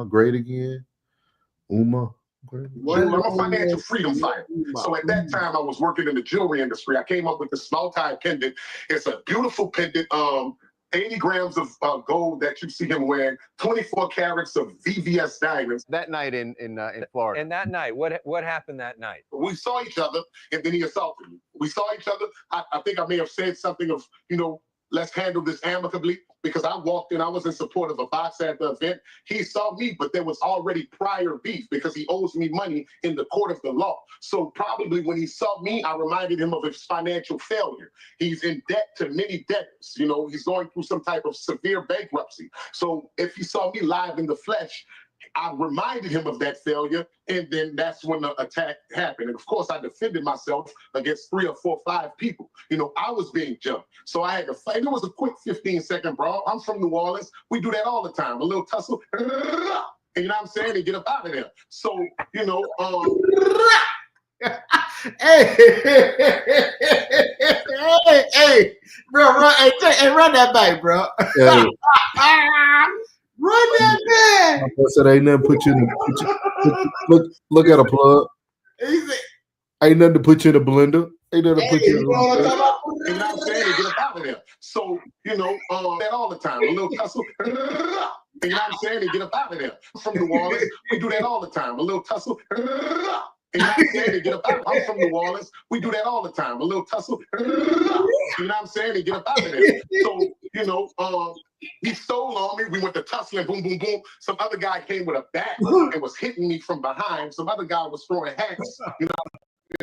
great again." Uma. I'm a financial freedom fighter. So at that time, I was working in the jewelry industry. I came up with the small tie pendant. It's a beautiful pendant. 80 grams of gold that you see him wearing, 24 carats of VVS diamonds. That night in Florida. And that night, what happened that night? We saw each other, and then he assaulted me. We saw each other. I think I may have said something of, let's handle this amicably, because I walked in, I was in support of a box at the event. He saw me, but there was already prior beef because he owes me money in the court of the law. So probably when he saw me, I reminded him of his financial failure. He's in debt to many debtors. He's going through some type of severe bankruptcy. So if he saw me live in the flesh, I reminded him of that failure, and then that's when the attack happened. And of course, I defended myself against 3 or 4, 5 people. I was being jumped. So I had to fight. It was a quick 15-second brawl. I'm from New Orleans. We do that all the time. A little tussle. And you know what I'm saying? They get up out of there. So, hey, bro, run that back, bro. Hey. Run that back. I said ain't nothing put you in look at a plug. Ain't nothing to put you in a blender. Ain't nothing to put you in a blender. You know what I'm saying? They get up out of there. So, that all the time. A little tussle. You know what I'm saying? They get up out of there. From New Orleans. We do that all the time. A little tussle. You know what I'm saying? They get up out. I'm from New Orleans. We do that all the time. A little tussle. You know what I'm saying? They get up out of there. So, he stole on me. We went to tussling, boom, boom, boom. Some other guy came with a bat and was hitting me from behind. Some other guy was throwing hats.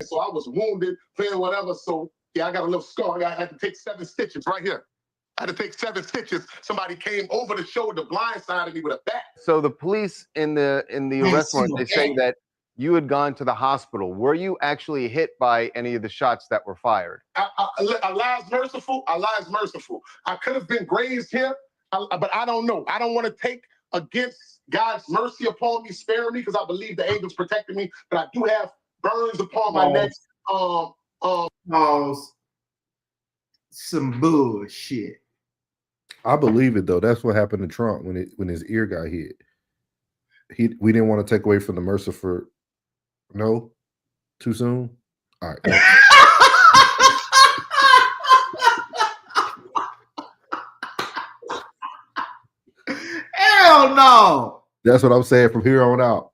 So I was wounded, playing whatever. So yeah, I got a little scar. I had to take 7 stitches right here. I had to take 7 stitches. Somebody came over the shoulder, blindsided me with a bat. So the police in the arrest warrant, they say that you had gone to the hospital. Were you actually hit by any of the shots that were fired? Allah is merciful. Allah is merciful. I could have been grazed here, but I don't know. I don't want to take against God's mercy upon me, sparing me, because I believe the angels protected me. But I do have burns upon my neck. Some bullshit. I believe it though. That's what happened to Trump when his ear got hit. We didn't want to take away from the mercy for. No, too soon. All right. Hell no. That's what I'm saying from here on out.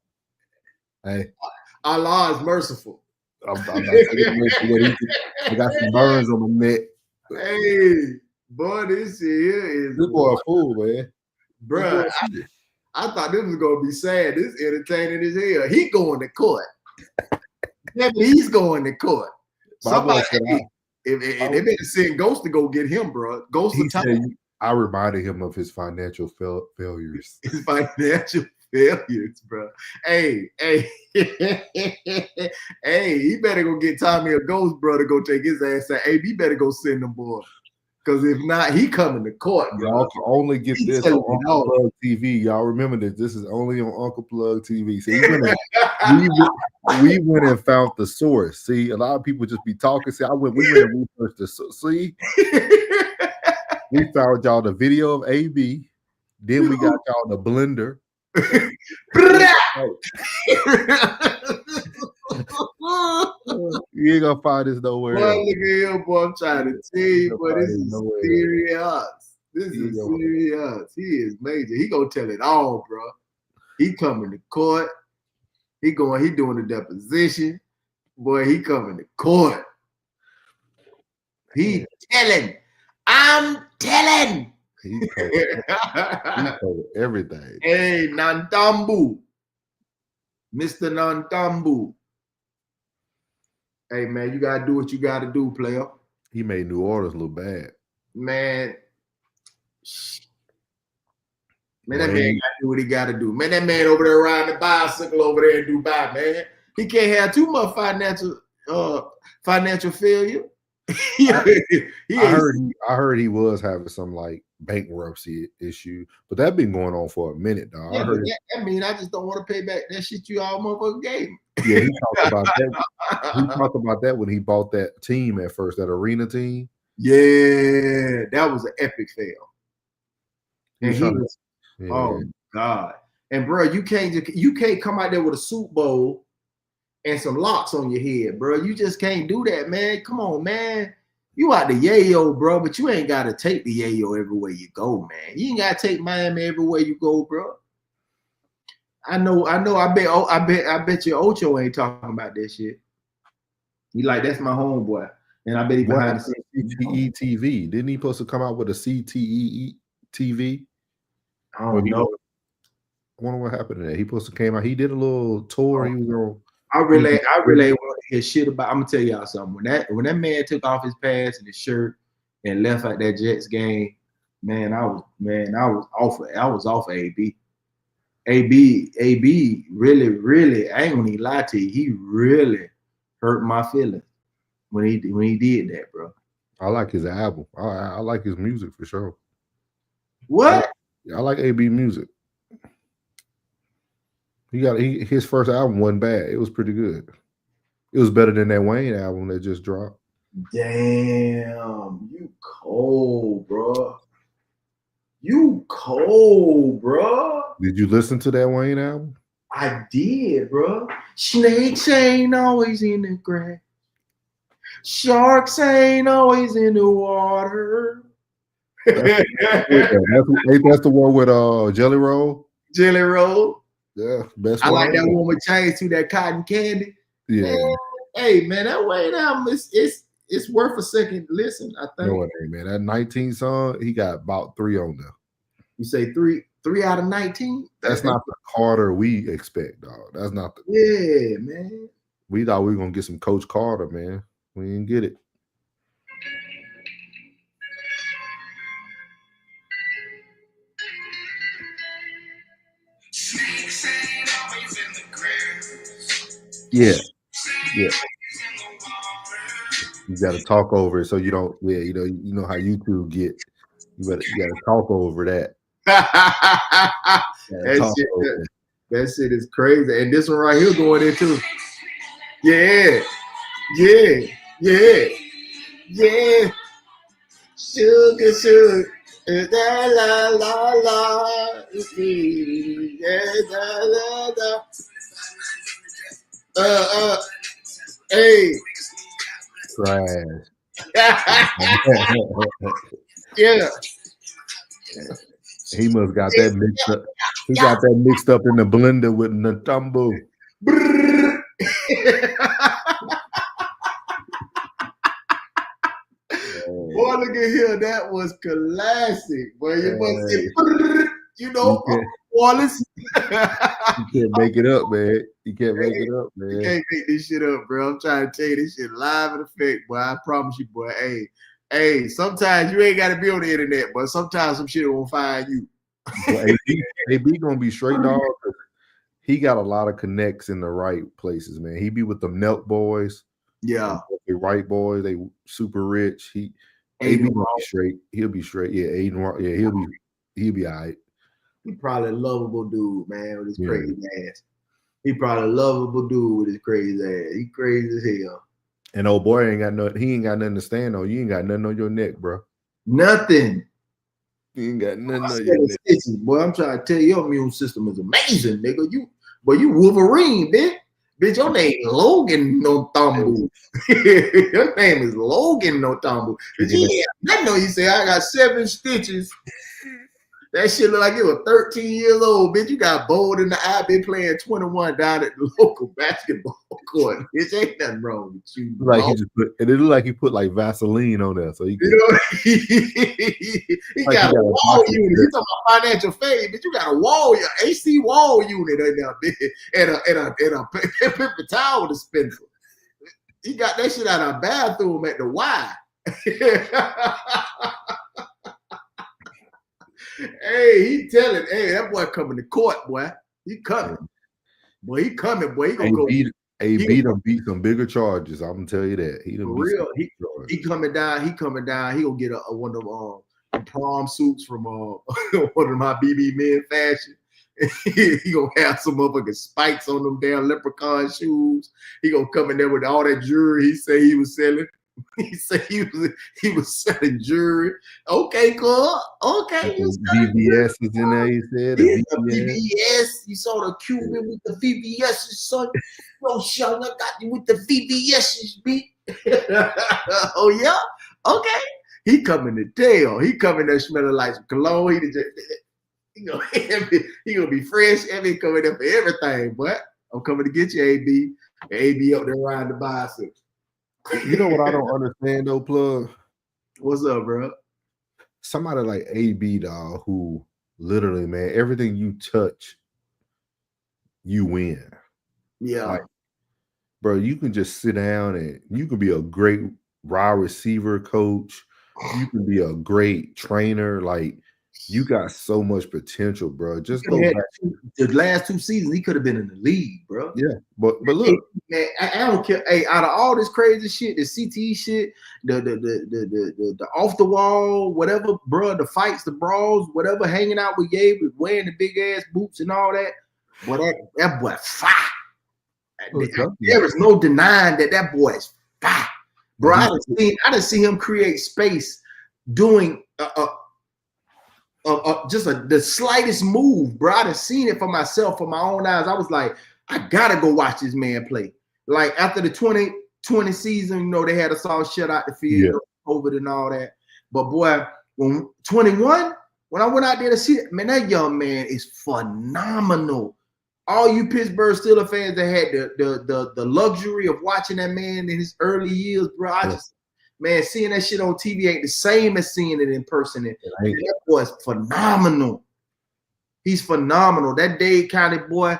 Hey, Allah is merciful. I'm not taking I got some burns on my neck. Hey, boy, this here is this boy a fool, man. Bruh, I thought this was gonna be sad. This entertaining as hell. He going to court. He's going to court. Somebody, if they better send Ghost to go get him, bro. Ghost to tell you. I reminded him of his financial failures. His financial failures, bro. Hey, hey, he better go get Tommy a Ghost, bro, to go take his ass. Say, hey, he better go send them boy. Because if not, he coming to court. Y'all can only get this on Uncle Plug TV. Y'all remember this. This is only on Uncle Plug TV. See, we went and found the source. See, a lot of people just be talking. See, we went and researched the source. See, we found y'all the video of AB. Then we got y'all the blender. You ain't gonna find this nowhere. Boy, look at him, boy. I'm trying to tell you, boy, this is serious. This is serious. He is major. He gonna tell it all, bro. He coming to court. He doing the deposition. Boy, he coming to court. He telling. I'm telling. He covered everything. Hey, Nantambu. Mr. Nantambu. Hey, man, you got to do what you got to do, player. He made New Orleans look bad. Man, that man got to do what he got to do. Man, that man over there riding the bicycle over there in Dubai, man. He can't have too much financial failure. I heard he was having some like bankruptcy issue, but that been going on for a minute, dog. Yeah, I heard. I mean, I just don't want to pay back that shit you all motherfucker gave me. Yeah, he talked about that. He talked about that when he bought that team at first, that arena team. Yeah, that was an epic fail. And he was, yeah. oh God. And bro, you can't come out there with a Super Bowl and some locks on your head, bro. You just can't do that, man. Come on, man. You out the yayo, bro, but you ain't gotta take the yayo everywhere you go, man. You ain't gotta take Miami everywhere you go, bro. I know. I bet you Ocho ain't talking about that shit. He like, that's my homeboy. And I bet he behind the scenes. CTE TV. Didn't he supposed to come out with a CTE TV? I don't know. I wonder what happened to that. He supposed to came out. He did a little tour. He was on. I really want to hear shit about. I'm gonna tell y'all something. When that man took off his pads and his shirt and left out that Jets game, man, I was off of AB. AB really, I ain't gonna even lie to you. He really hurt my feelings when he did that, bro. I like his album. I like his music for sure. What? I like AB music. His first album wasn't bad. It was pretty good. It was better than that Wayne album that just dropped. Damn, you cold, bro. You cold, bro. Did you listen to that Wayne album? I did, bro. Snakes ain't always in the grass. Sharks ain't always in the water. That's the one with Jelly Roll? Jelly Roll. Yeah, best I one. like that one with Chains to that cotton candy. Yeah. Man, hey, man, that Wayne album it's worth a second listen, I think. No, it ain't, man. That 19 song, he got about 3 on there. You say three out of 19? That's not the Carter we expect, dog. That's not the. Yeah, man. We thought we were gonna get some Coach Carter, man. We didn't get it. Yeah. You got to talk over it so you don't. Yeah, you know how YouTube get. You got to talk over that. That shit is crazy. And this one right here going into. Yeah. Sugar. Da la la la. Hey. Trash. Yeah. He must got that mixed up. He got that mixed up in the blender with Natumbo. Boy, look at here. That was classic. Boy, you must say, Wallace. You can't make it up, man. You can't make it up, man. You can't make this shit up, bro. I'm trying to tell you this shit live in effect, boy. I promise you, boy. Hey, sometimes you ain't got to be on the internet, but sometimes some shit won't find you. Well, AB gonna be straight, dog. He got a lot of connects in the right places, man. He be with them Nelk boys. Yeah. The right boys, they super rich. AB gonna be straight. He'll be straight. Yeah, Aiden. Yeah, he'll be all right. He probably a lovable dude, man, with his crazy ass. He probably a lovable dude with his crazy ass. He crazy as hell. And old boy ain't got nothing to stand on. You ain't got nothing on your neck, bro. Nothing. You ain't got nothing on your neck. Boy, I'm trying to tell you, your immune system is amazing, nigga. You Wolverine, bitch. Bitch, your name Logan no Tambu. Your name is Logan no Tambu. I know you say I got 7 stitches. That shit look like you were 13 years old, bitch. You got bowled in the eye, been playing 21 down at the local basketball court. Bitch, ain't nothing wrong with you. Like he just put, it looked like he put like Vaseline on there, so he. He got a wall unit. You talking about financial fade, bitch? You got a wall, AC wall unit in there, bitch, and a paper towel dispenser. He got that shit out of a bathroom at the Y. Hey, he telling, hey, that boy coming to court, boy. He coming. Boy, he coming, boy. He gonna go. AB done beat some bigger charges. I'm gonna tell you that. He For done beat real, some big charges. he coming down. He coming down. He gonna get one of them prom suits from one of my BB men fashion. He gonna have some motherfucking spikes on them damn leprechaun shoes. He gonna come in there with all that jewelry he said he was selling. He said he was selling jewelry. Okay, cool. Okay, you VVS is in there. He said the VVS. You saw the Cuban with the VVS, son. Yo, Sean, I got you with the VVS, B. Oh yeah, okay. He coming to tell. He coming there smelling like some cologne. He gonna be fresh. He coming there for everything. But I'm coming to get you, AB. AB up there riding the bicycle. You know what I don't understand though, Plug? What's up, bro? Somebody like AB, dog, who literally, man, everything you touch, you win. Yeah. Like, bro, you can just sit down and you can be a great wide receiver coach. You can be a great trainer. Like, you got so much potential, bro. Just go back. The last 2 seasons, he could have been in the league, bro. Yeah, but look, man, I don't care. Hey, out of all this crazy shit, the CTE shit, the off the wall, whatever, bro, the fights, the brawls, whatever, hanging out with Gabe, wearing the big ass boots and all that. Boy, that boy fire. There is no denying that boy is fire, bro. I done see him create space doing just the slightest move, bro. I done seen it for myself, for my own eyes. I was like, I gotta go watch this man play. Like after the 2020 season, you know, they had us all shut out the field, you know, COVID and all that. But boy, when 21, when I went out there to see it, man, that young man is phenomenal. All you Pittsburgh Steelers fans that had the luxury of watching that man in his early years, bro, man, seeing that shit on TV ain't the same as seeing it in person. And that boy's phenomenal. He's phenomenal. That Dade County boy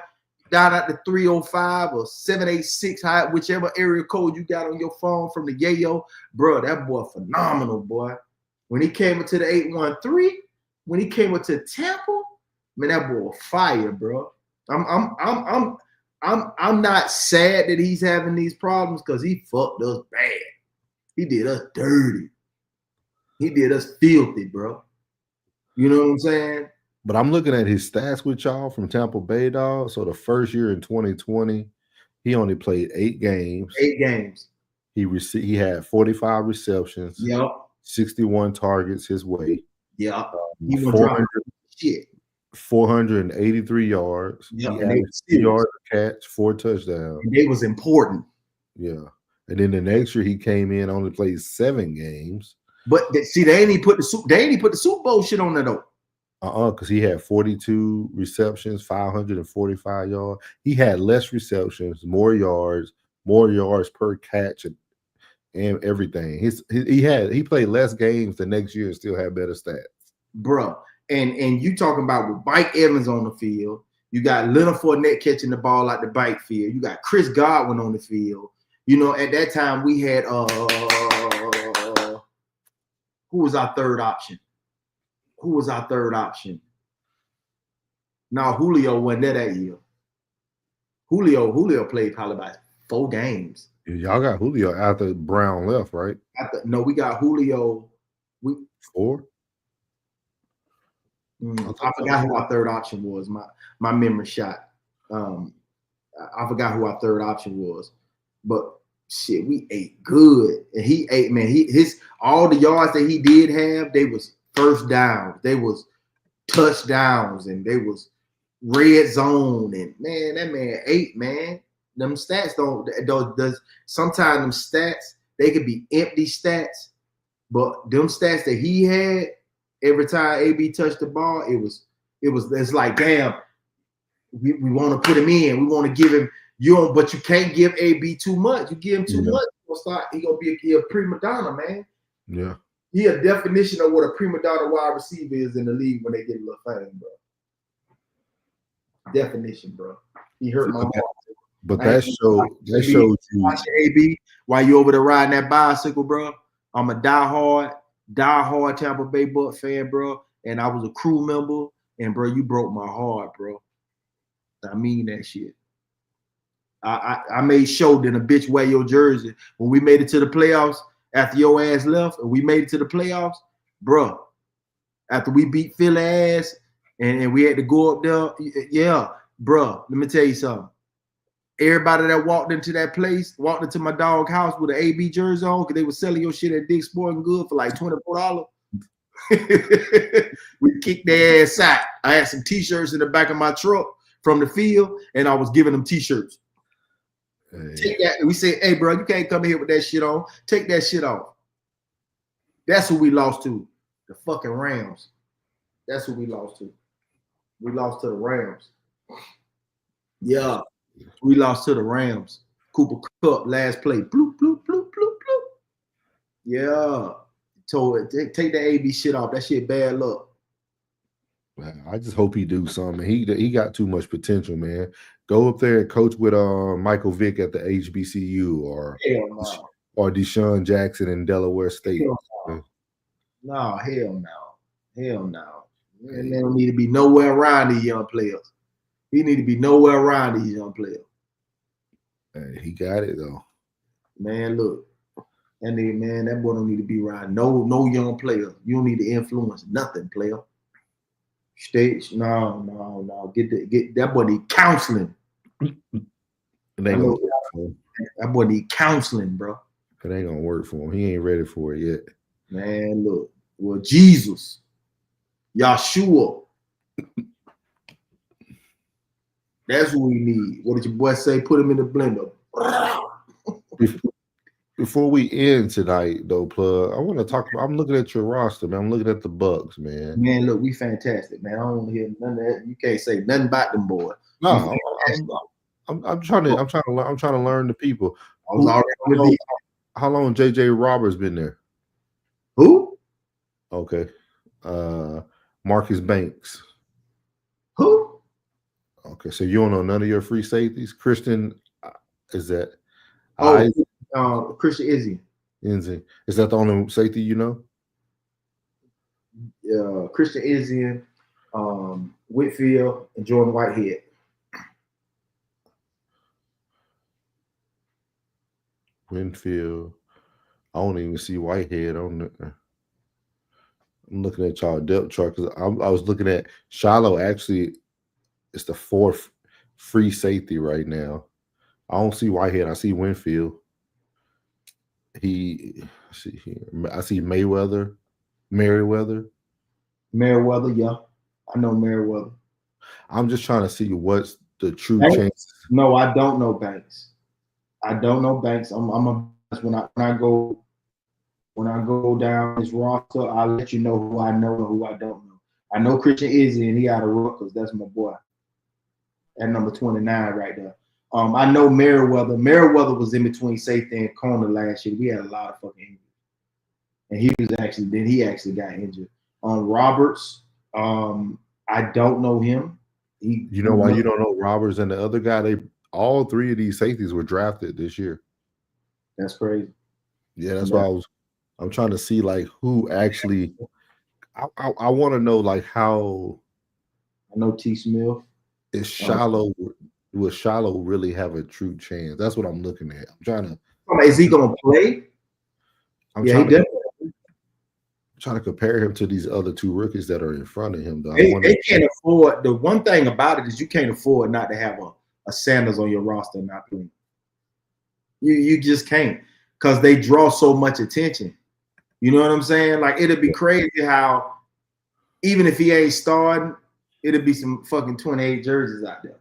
down at the 305 or 786, whichever area code you got on your phone from the Yayo, bro, that boy phenomenal, boy. When he came into the 813, when he came into Tampa, man, that boy fire, bro. I'm not sad that he's having these problems because he fucked us bad. He did us dirty. He did us filthy, bro. You know what I'm saying? But I'm looking at his stats with y'all from Tampa Bay, dog. So the first year in 2020, he only played 8 games. 8 games. He had 45 receptions. Yep. 61 targets his way. Yeah. 483 yards. Yep. He had 2 yards a catch, 4 touchdowns. And they was important. Yeah. And then the next year he came in, only played 7 games. But see, they ain't put the Super Bowl shit on there though. Because he had 42 receptions, 545 yards. He had less receptions, more yards per catch, and everything. He played less games the next year and still had better stats. Bro, and you talking about with Mike Evans on the field, you got Leonard Fournette catching the ball out the bike field, you got Chris Godwin on the field. You know, at that time we had who was our third option? No, Julio wasn't there that year. Julio played probably about 4 games. Y'all got Julio after Brown left, right? No, we got Julio. 4? I forgot who our third option was. My memory shot. I forgot who our third option was. But shit, we ate good. And he ate, man. All the yards that he did have, they was first downs, they was touchdowns, and they was red zone. And man, that man ate, man. Them stats sometimes them stats, they could be empty stats, but them stats that he had every time AB touched the ball, it's like, damn, we want to put him in. We want to give him but you can't give AB too much. You give him too much, he gonna be a prima donna, man. Yeah. He a definition of what a prima donna wide receiver is in the league when they get a little fame, bro. Definition, bro. He hurt my heart. But that showed you. Watch AB while you over there riding that bicycle, bro. I'm a diehard Tampa Bay Bucs fan, bro. And I was a crew member. And bro, you broke my heart, bro. I mean that shit. I made sure that a bitch wear your jersey when we made it to the playoffs after your ass left and we made it to the playoffs, bruh. After we beat Philly ass and we had to go up there, yeah, bruh. Let me tell you something. Everybody that walked into that place, walked into my dog house with an AB jersey on, because they were selling your shit at Dick's Sporting Good for like $24. We kicked their ass out. I had some t-shirts in the back of my truck from the field, and I was giving them t-shirts. Hey. Take that. We said, hey, bro, you can't come here with that shit on. Take that shit off. That's who we lost to. The fucking Rams. That's who we lost to. We lost to the Rams. Yeah. We lost to the Rams. Cooper Kupp, last play. Bloop, bloop, bloop, bloop, bloop. Yeah. Told it, take the AB shit off. That shit bad luck. Man, I just hope he do something. He got too much potential, man. Go up there and coach with Michael Vick at the HBCU or Deshaun Jackson in Delaware State. No, hell no. Hell no. Man, they don't need to be nowhere around these young players. He need to be nowhere around these young players. Hey, he got it though. Man, look. And then, man, that boy don't need to be around no young player. You don't need to influence nothing, player. Stage, no. Get that boy need counseling. That boy need counseling, bro. It ain't gonna work for him. He ain't ready for it yet. Man, look. Well, Jesus, Yahshua. That's what we need. What did your boy say? Put him in the blender. Before we end tonight, though, Plug, I want to talk about. I'm looking at your roster, man. I'm looking at the Bucks, man. Man, look, we fantastic, man. I don't want to hear none of that. You can't say nothing about them boys. No, I'm trying to learn the people. How long JJ Roberts been there? Who? Okay, Marcus Banks. Who? Okay, so you don't know none of your free safeties. Christian, is that? Christian Izzy. Is that the only safety you know? Yeah, Christian Izzy, Whitfield, and Jordan Whitehead. Winfield. I don't even see Whitehead on there. I'm looking at y'all depth chart because I was looking at Shiloh. Actually, it's the fourth free safety right now. I don't see Whitehead. I see Winfield. I see Merriweather, yeah. I know Merriweather. I'm just trying to see what's the true chance. No, I don't know Banks. When I go down this roster, I'll let you know who I know and who I don't know. I know Christian Izzy, and he out of Rutgers. That's my boy. At number 29 right there. I know Merriweather. Merriweather was in between safety and corner last year. We had a lot of fucking injuries. And he actually got injured. Roberts, I don't know him. You know why you don't know Roberts and the other guy? All three of these safeties were drafted this year. That's crazy. Yeah, that's why I'm trying to see like who actually. I want to know like how. I know T. Smith. Is Shiloh? Will Shiloh really have a true chance? That's what I'm looking at. I'm trying to. Is he gonna play? Trying to compare him to these other two rookies that are in front of him. Though they can't afford. The one thing about it is you can't afford not to have a Sanders on your roster and not playing. You just can't, because they draw so much attention. You know what I'm saying? Like, it'd be crazy how even if he ain't starting, it'd be some fucking 28 jerseys out there.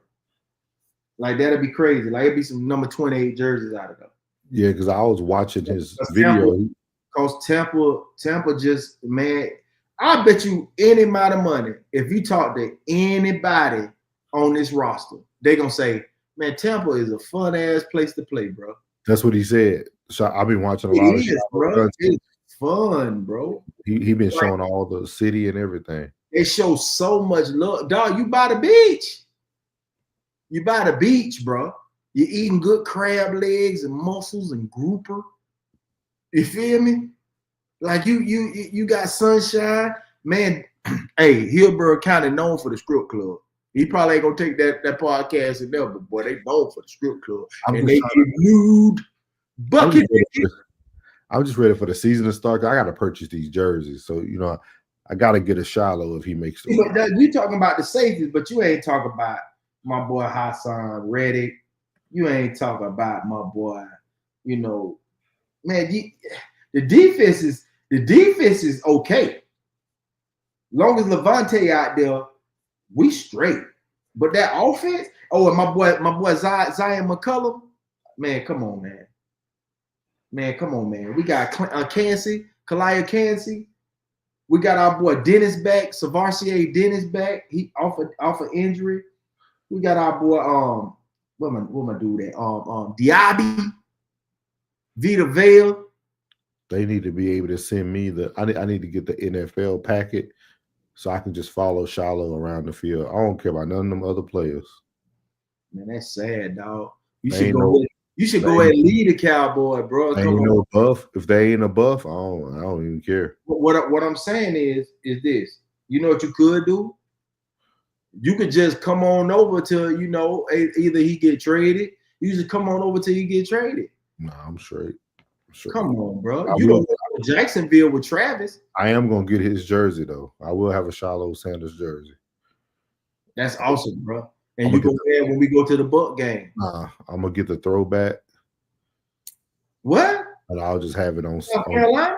Like, that'd be crazy. Like, it'd be some number 28 jerseys out of there. Yeah, because I was watching his video. Because Tampa just, man, I bet you any amount of money, if you talk to anybody on this roster, they're going to say, man, Tampa is a fun-ass place to play, bro. That's what he said. So I've been watching a lot of shit. Bro. It's fun, bro. He been showing all the city and everything. They show so much love. Dog, you by the beach. You by the beach, bro. You're eating good crab legs and mussels and grouper. You feel me? Like you got sunshine. Man, hey, Hillsborough County known for the script club. He probably ain't gonna take that podcast and never, but boy, they known for the strip club. I'm And just they get nude bucket. I'm just ready for the season to start. I gotta purchase these jerseys. So I gotta get a Shiloh if he makes the You talking about the safeties, but you ain't talking about my boy Hassan Reddick. You ain't talking about my boy, man. The defense is okay. Long as Levante out there, we straight. But that offense, and my boy Zion McCullum, man, come on, man. Man, come on, man. We got Kalia Cansey. We got our boy Dennis back, Savarsier Dennis back. He off of injury. We got our boy what am I do that? Diaby, Vita Vale. They need to be able to send me I need to get the NFL packet so I can just follow Shiloh around the field. I don't care about none of them other players. Man, that's sad, dog. You should go ahead and lead the Cowboy, bro. Ain't no buff. If they ain't a buff, I don't even care. What I'm saying is this. You know what you could do? You could just come on over to, either he get traded. You just come on over till he get traded. No, I'm straight. Come on, bro. You don't go to Jacksonville with Travis. I am gonna get his jersey though. I will have a Shadeur Sanders jersey. That's awesome, bro. And you go there when we go to the Buck game. I'm gonna get the throwback. What? And I'll just have it on South Carolina?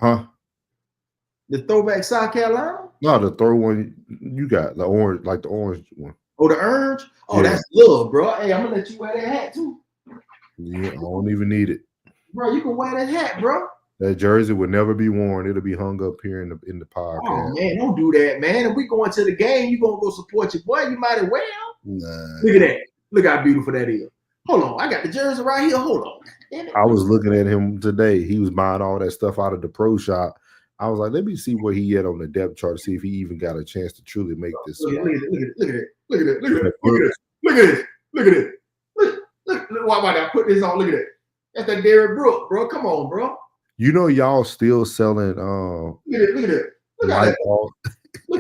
Huh? The throwback South Carolina? No, the throw one you got, the orange, like the orange one. Oh, the orange? Oh, yeah. That's love, bro. Hey, I'm gonna let you wear that hat too. Yeah, I don't even need it. Bro, you can wear that hat, bro. That jersey would never be worn. It'll be hung up here in the podcast. Oh man, don't do that, man. If we going to the game, you gonna go support your boy. You might as well. Nah. Look at that. Look how beautiful that is. Hold on, I got the jersey right here. Hold on. I was looking at him today. He was buying all that stuff out of the pro shop. I was like, let me see where he at on the depth chart to see if he even got a chance to truly make this. Look at it. Why might I put this on? Look at it. That's that Derrick Brooks, bro. Come on, bro. Y'all still selling Look at it. Look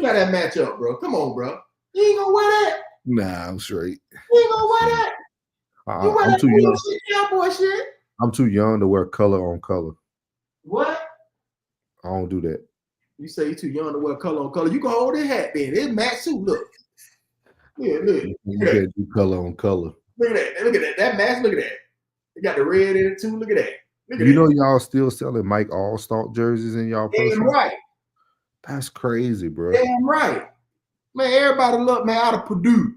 at that matchup, bro. Come on, bro. You ain't gonna wear that. Nah, I'm straight. You ain't gonna wear that. I'm too young. Cowboy shit. I'm too young to wear color on color. What? I don't do that. You say you're too young to wear color on color. You can hold that hat then. It's match suit. Look. Yeah, look. You can't do color on color. Look at that. Look at that. That match. Look at that. They got the red in it too. Look at that. Y'all still selling Mike All-Star jerseys in y'all pro Damn right. That's crazy, bro. Damn right. Man, everybody look, man, out of Purdue.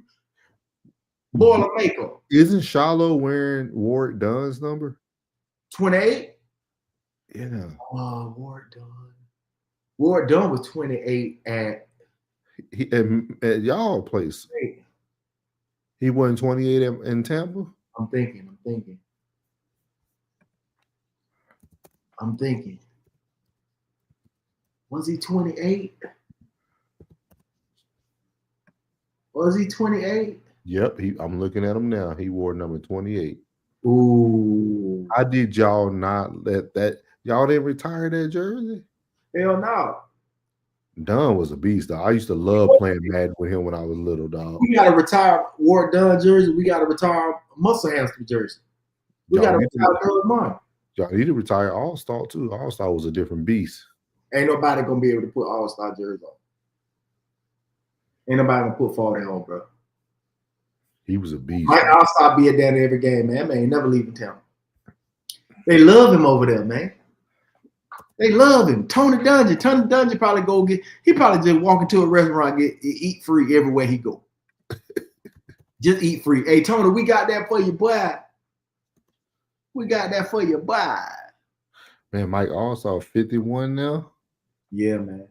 Boilermaker. Isn't Shiloh wearing Ward Dunn's number? 28? Yeah. Oh, Ward Dunn. Ward Dunn was 28 at y'all place. He wasn't 28 in Tampa? I'm thinking. Was he 28? Was he 28? Yep, I'm looking at him now. He wore number 28. Ooh. How did y'all not let that? Y'all didn't retire that jersey? Hell no. Dunn was a beast, dog. I used to love playing Madden with him when I was little, dog. We got to retire Ward Dunn jersey. We got to retire Muscle Hamster jersey. We got to retire Doug Martin. Y'all need to retire All-Star, too. All-Star was a different beast. Ain't nobody going to be able to put All-Star jersey on. Ain't nobody going to put 40 on, bro. He was a beast. Mike All-Star be at down every game, man. Man, ain't never leaving town. They love him over there, man. They love him. Tony Dungy probably he probably just walk into a restaurant, eat free everywhere he go. Just eat free. Hey, Tony, we got that for you, boy. We got that for you, boy. Man, Mike All-Star 51 now? Yeah, man.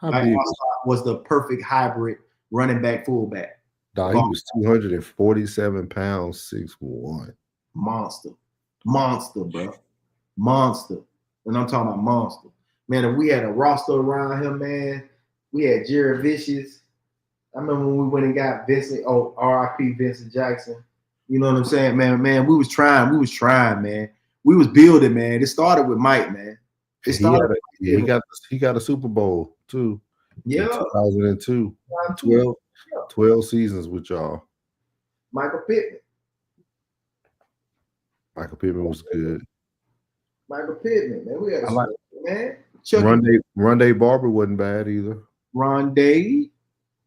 Mike All-Star was the perfect hybrid running back, fullback. Dog, he was 247 pounds, 6'1". Monster, bro. Monster. And I'm talking about monster. Man, if we had a roster around him, man, we had Jared Vicious. I remember when we went and got Vincent, RIP Vincent Jackson. You know what I'm saying? Man, we was trying, man. We was building, man. It started with Mike, man. He got a Super Bowl, too. Yeah. 2002. 12. 12 seasons with y'all. Michael Pittman. Michael Pittman was good. Michael Pittman, man. We had a I like- man. Rondé Barber wasn't bad either. Rondé,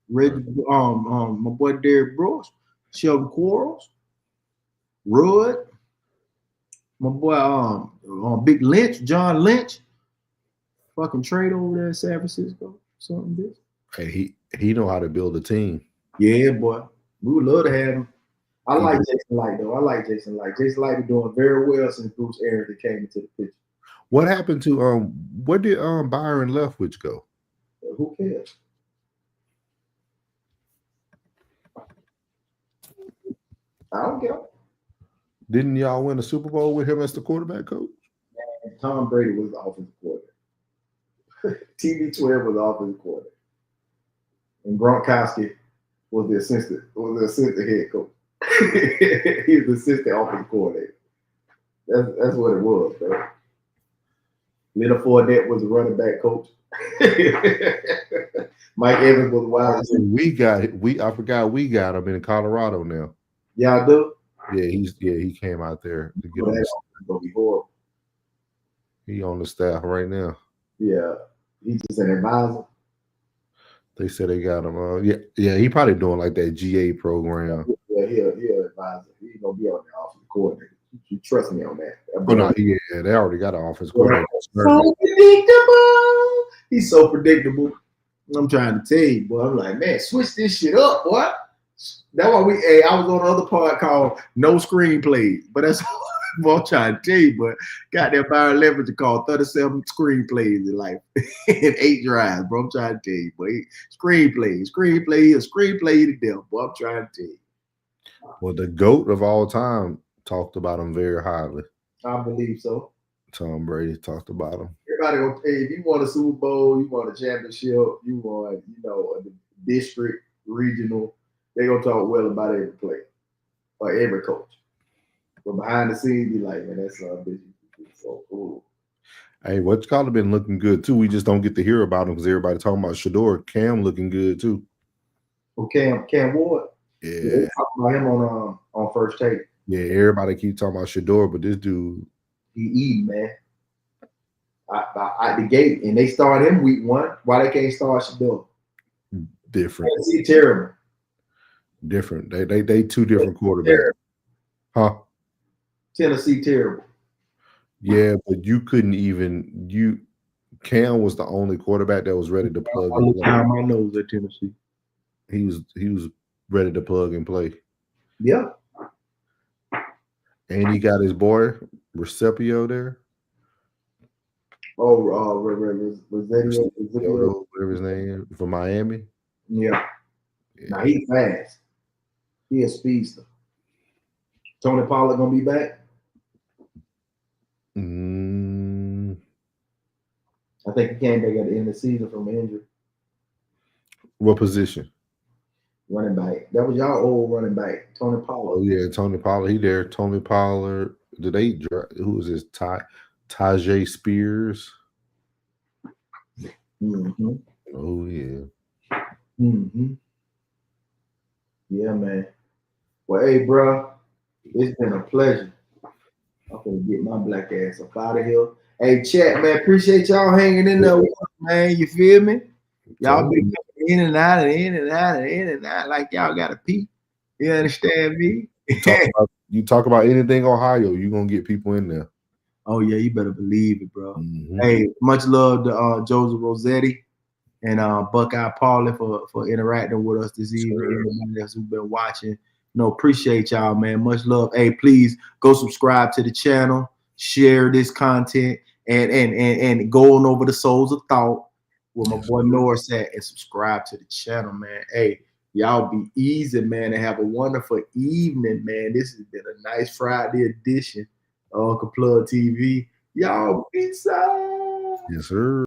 Reggie, my boy Derrick Brooks, Sheldon Quarles, Rudd, my boy Big Lynch, John Lynch, fucking trade over there in San Francisco. Something this. Hey, he know how to build a team. Yeah, boy. We would love to have him. I like Jason Light though. I like Jason Light. Jason Light is doing very well since Bruce Arians came into the picture. What happened to where did Byron Leftwich go? Who cares? I don't care. Didn't y'all win the Super Bowl with him as the quarterback coach? And Tom Brady was the offensive coordinator. TB12 was the offensive coordinator. And Gronkowski was the assistant head coach. He was the assistant offensive coordinator. That's what it was, bro. Leonard Fournette was the running back coach. Mike Evans was the wide receiver. I forgot we got him in Colorado now. Y'all do? Yeah, he came out there to get That's gonna be horrible. He on the staff right now. Yeah, he's just an advisor. They said they got him. Yeah, he probably doing like that GA program. Yeah, he'll advisor. He's gonna be on the offensive coordinator. You trust me on that. Oh, no, yeah, they already got an offensive coordinator. So predictable. He's so predictable. I'm trying to tell you, boy. I'm like, man, switch this shit up, boy. That's why I was on the other part called No Screenplays, but that's what I'm trying to tell you. But got that Byron Leverage called 37 screenplays in like in 8 drives, bro. I'm trying to tell you, boy. Screenplay to death, boy. I'm trying to tell you. Well, the GOAT of all time talked about him very highly. I believe so. Tom Brady talked about him. Everybody gonna pay. If you want a Super Bowl, you want a championship, you want, a district, regional, they gonna talk well about every player or every coach. But behind the scenes, be like, man, that's bitch so cool. Hey, what's called been looking good too. We just don't get to hear about him because everybody talking about Shedeur. Cam looking good too. Oh, Cam Ward. Yeah, they talking about him on First Take. Yeah, everybody keep talking about Shedeur, but this dude, he eat, man. At the gate, and they start him week 1. Why they can't start Shedeur? Different. Tennessee terrible. Different. They two different quarterbacks. Huh? Tennessee terrible. Yeah, but you couldn't even Cam was the only quarterback that was ready to plug and play. I know at Tennessee. He was ready to plug and play. Yeah. And he got his boy Recepio there. Oh, Recepio, whatever his name is, from Miami. Yeah. Now he's fast. He a speedster. Tony Pollard gonna be back? I think he came back at the end of the season from injury. What position? Running back. That was y'all old running back, Tony Pollard. Oh yeah, Tony Pollard. He there. Tony Pollard. Did they draft? Who was this? Tajay Spears. Mm-hmm. Oh yeah. Mm-hmm. Yeah, man. Well, hey, bro, it's been a pleasure. I'm gonna get my black ass up out of here. Hey, chat, man, appreciate y'all hanging in there with us, man. You feel me? Y'all be in and out and in and out and in and out like y'all got to pee. You understand me? You talk about anything Ohio, you're gonna get people in there. Oh yeah, you better believe it, bro. Mm-hmm. Hey, much love to Joseph Rossetti and Buckeye Paulie for interacting with us this evening. Everybody else who's been watching, appreciate y'all, man. Much love. Hey, please go subscribe to the channel, share this content, and go on over to Souls of Thought where my boy Norris at and subscribe to the channel, man. Hey, y'all be easy, man, and have a wonderful evening, man. This has been a nice Friday edition of Uncle Plug TV. Y'all peace out. Yes, sir.